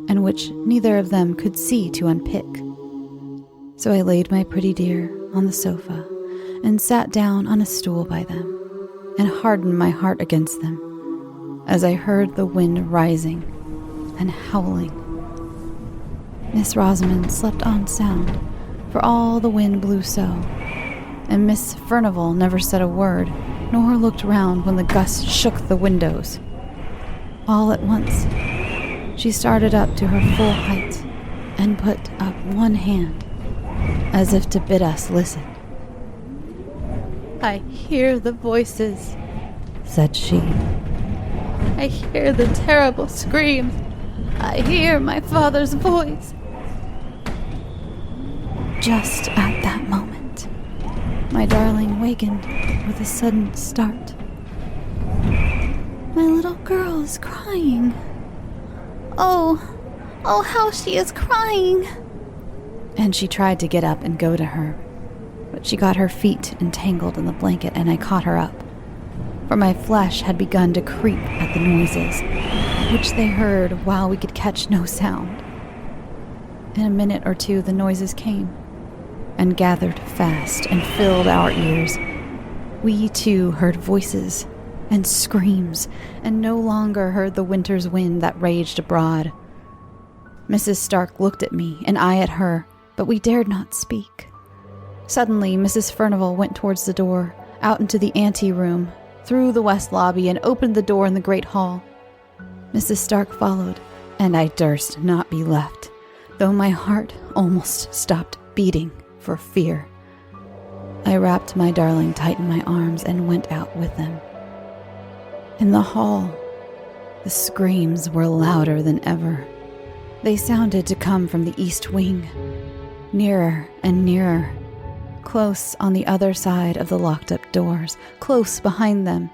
and which neither of them could see to unpick. So I laid my pretty dear on the sofa and sat down on a stool by them and hardened my heart against them as I heard the wind rising and howling. Miss Rosamond slept on sound, for all the wind blew so, and Miss Furnivall never said a word, nor looked round when the gust shook the windows. All at once, she started up to her full height and put up one hand, as if to bid us listen. "I hear the voices," said she. "I hear the terrible screams. I hear my father's voice." Just at that moment, my darling wakened with a sudden start. "My little girl is crying. Oh, how she is crying." And she tried to get up and go to her, but she got her feet entangled in the blanket and I caught her up, for my flesh had begun to creep at the noises, which they heard while we could catch no sound. In a minute or two the noises came, and gathered fast and filled our ears. We too heard voices and screams, and no longer heard the winter's wind that raged abroad. Mrs. Stark looked at me, and I at her, but we dared not speak. Suddenly Mrs. Furnivall went towards the door, out into the ante-room, through the west lobby, and opened the door in the great hall. Mrs. Stark followed, and I durst not be left, though my heart almost stopped beating for fear. I wrapped my darling tight in my arms and went out with them. In the hall, the screams were louder than ever. They sounded to come from the east wing, nearer and nearer, close on the other side of the locked-up doors, close behind them.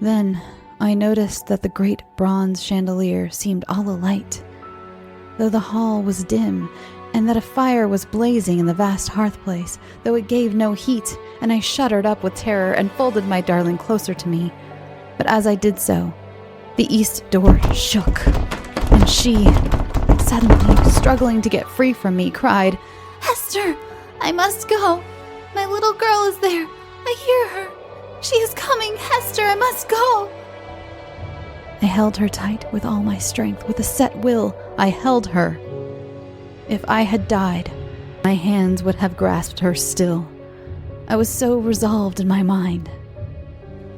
Then I noticed that the great bronze chandelier seemed all alight, though the hall was dim, and that a fire was blazing in the vast hearth-place, though it gave no heat, and I shuddered up with terror and folded my darling closer to me. But as I did so, the east door shook, and she, suddenly struggling to get free from me, cried, "Hester, I must go. My little girl is there. I hear her. She is coming. Hester, I must go." I held her tight with all my strength. With a set will, I held her. If I had died, my hands would have grasped her still. I was so resolved in my mind.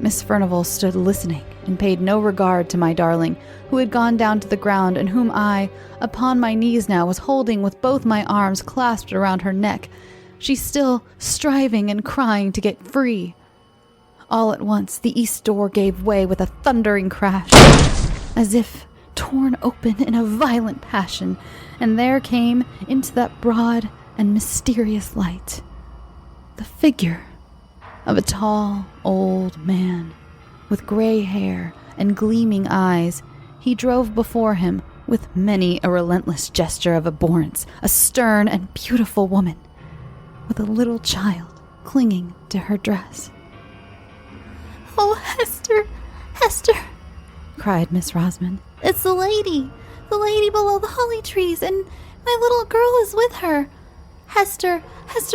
Miss Furnivall stood listening and paid no regard to my darling, who had gone down to the ground and whom I, upon my knees now, was holding with both my arms clasped around her neck, she still striving and crying to get free. All at once the east door gave way with a thundering crash, as if torn open in a violent passion, and there came into that broad and mysterious light the figure of a tall old man with gray hair and gleaming eyes. He drove before him with many a relentless gesture of abhorrence a stern and beautiful woman with a little child clinging to her dress. "Oh, Hester, Hester," cried Miss Rosamond. "It's the lady below the holly trees, and my little girl is with her. Hester,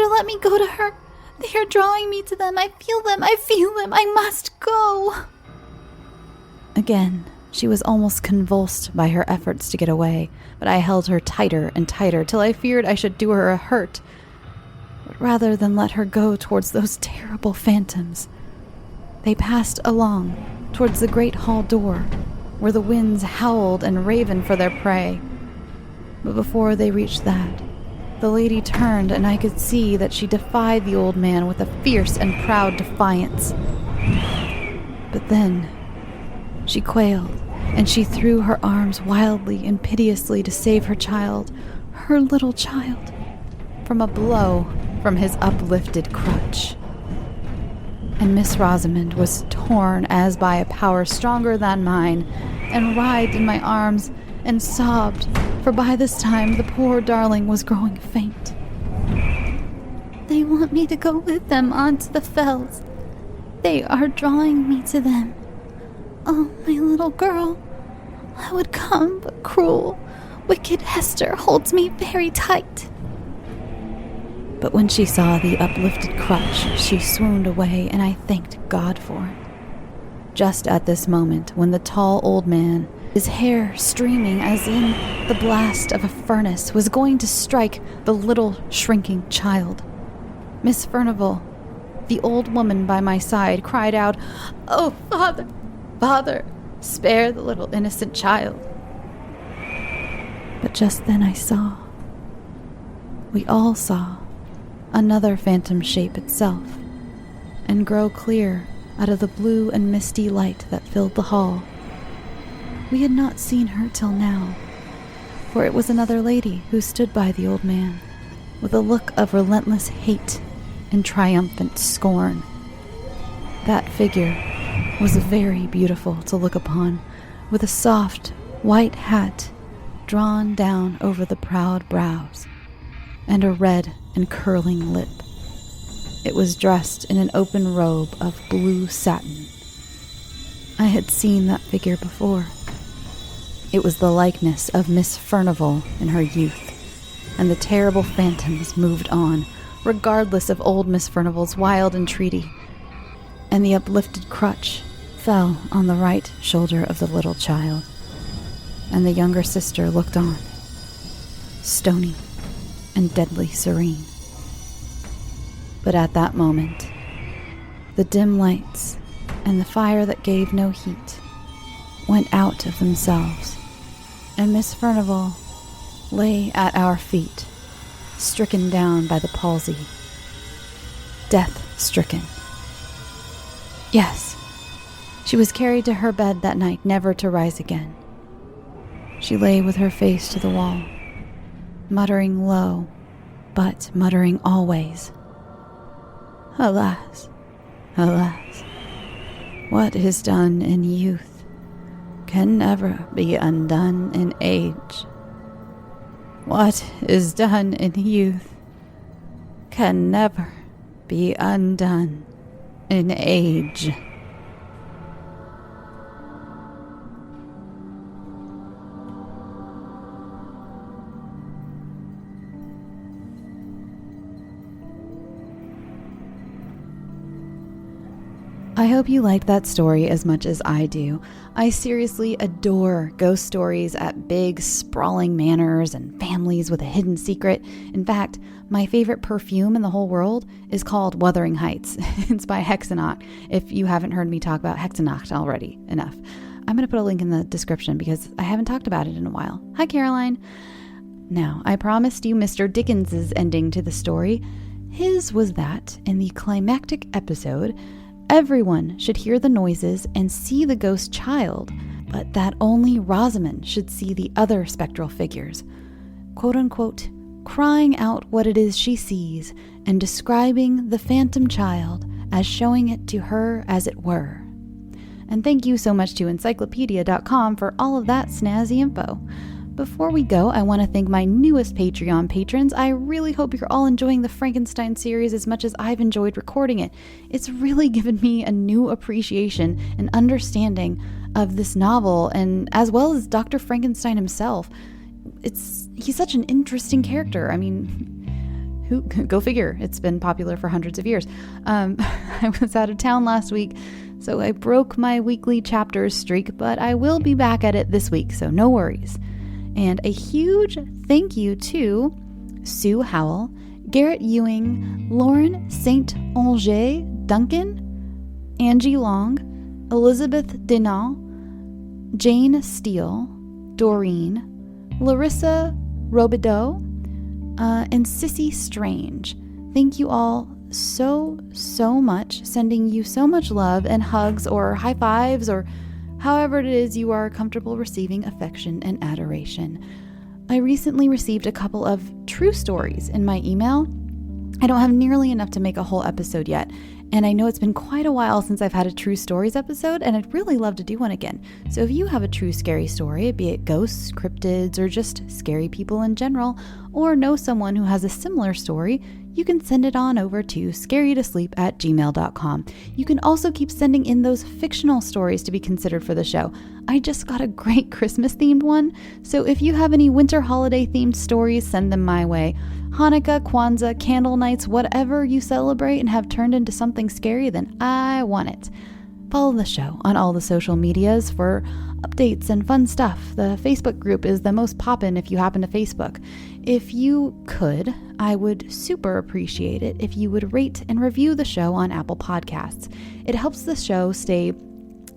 let me go to her. They are drawing me to them. I feel them. I must go." Again, she was almost convulsed by her efforts to get away, but I held her tighter and tighter till I feared I should do her a hurt. But rather than let her go towards those terrible phantoms, they passed along towards the great hall door, where the winds howled and ravened for their prey. But before they reached that, the lady turned, and I could see that she defied the old man with a fierce and proud defiance. But then she quailed, and she threw her arms wildly and piteously to save her child, her little child, from a blow from his uplifted crutch. And Miss Rosamond was torn as by a power stronger than mine, and writhed in my arms and sobbed, for by this time the poor darling was growing faint. "They want me to go with them onto the fells. They are drawing me to them. Oh, my little girl, I would come, but cruel, wicked Hester holds me very tight. But when she saw the uplifted crutch, she swooned away, and I thanked God for it. Just at this moment, when the tall old man, his hair streaming as in the blast of a furnace, was going to strike the little shrinking child, Miss Furnival, the old woman by my side, cried out, "Oh, Father, Father, spare the little innocent child." But just then I saw, we all saw, another phantom shape itself, and grow clear out of the blue and misty light that filled the hall. We had not seen her till now, for it was another lady who stood by the old man, with a look of relentless hate and triumphant scorn. That figure was very beautiful to look upon, with a soft white hat drawn down over the proud brows, and a red and curling lip. It was dressed in an open robe of blue satin. I had seen that figure before. It was the likeness of Miss Furnival in her youth, and the terrible phantoms moved on, regardless of old Miss Furnival's wild entreaty, and the uplifted crutch fell on the right shoulder of the little child, and the younger sister looked on, stony and deadly serene. But at that moment, the dim lights and the fire that gave no heat went out of themselves, and Miss Furnival lay at our feet, stricken down by the palsy, death-stricken. Yes, she was carried to her bed that night, never to rise again. She lay with her face to the wall, muttering low, but muttering always, "Alas, alas, what is done in youth can never be undone in age. What is done in youth can never be undone in age." I hope you liked that story as much as I do. I seriously adore ghost stories at big, sprawling manors and families with a hidden secret. In fact, my favorite perfume in the whole world is called Wuthering Heights. It's by Hexanacht, if you haven't heard me talk about Hexanacht already enough. I'm going to put a link in the description because I haven't talked about it in a while. Hi, Caroline. Now, I promised you Mr. Dickens's ending to the story. His was that, in the climactic episode, everyone should hear the noises and see the ghost child, but that only Rosamond should see the other spectral figures, quote-unquote, crying out what it is she sees and describing the phantom child as showing it to her as it were. And thank you so much to encyclopedia.com for all of that snazzy info. Before we go, I want to thank my newest Patreon patrons. I really hope you're all enjoying the Frankenstein series as much as I've enjoyed recording it. It's really given me a new appreciation and understanding of this novel, and as well as Dr. Frankenstein himself. He's such an interesting character. I mean, go figure. It's been popular for hundreds of years. I was out of town last week, so I broke my weekly chapters streak, but I will be back at it this week, so no worries. And a huge thank you to Sue Howell, Garrett Ewing, Lauren St. Onge, Duncan, Angie Long, Elizabeth Dinal, Jane Steele, Doreen, Larissa Robideau, and Sissy Strange. Thank you all so much, sending you so much love and hugs or high fives or however it is you are comfortable receiving affection and adoration. I recently received a couple of true stories in my email. I don't have nearly enough to make a whole episode yet, and I know it's been quite a while since I've had a true stories episode, and I'd really love to do one again. So if you have a true scary story, be it ghosts, cryptids, or just scary people in general, or know someone who has a similar story, you can send it on over to scarytosleep@gmail.com. You can also keep sending in those fictional stories to be considered for the show. I just got a great Christmas themed one, so if you have any winter holiday themed stories, send them my way. Hanukkah, Kwanzaa, candle nights, whatever you celebrate and have turned into something scary, then I want it. Follow the show on all the social medias for updates and fun stuff. The Facebook group is the most poppin' if you happen to Facebook. If you could, I would super appreciate it if you would rate and review the show on Apple Podcasts. It helps the show stay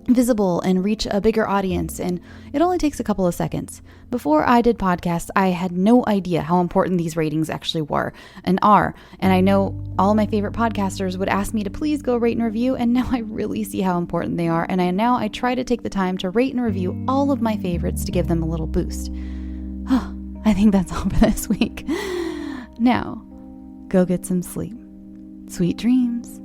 visible and reach a bigger audience, and it only takes a couple of seconds. Before I did podcasts, I had no idea how important these ratings actually were and are, and I know all my favorite podcasters would ask me to please go rate and review, and now I really see how important they are, and I try to take the time to rate and review all of my favorites to give them a little boost. I think that's all for this week. Now, go get some sleep. Sweet dreams.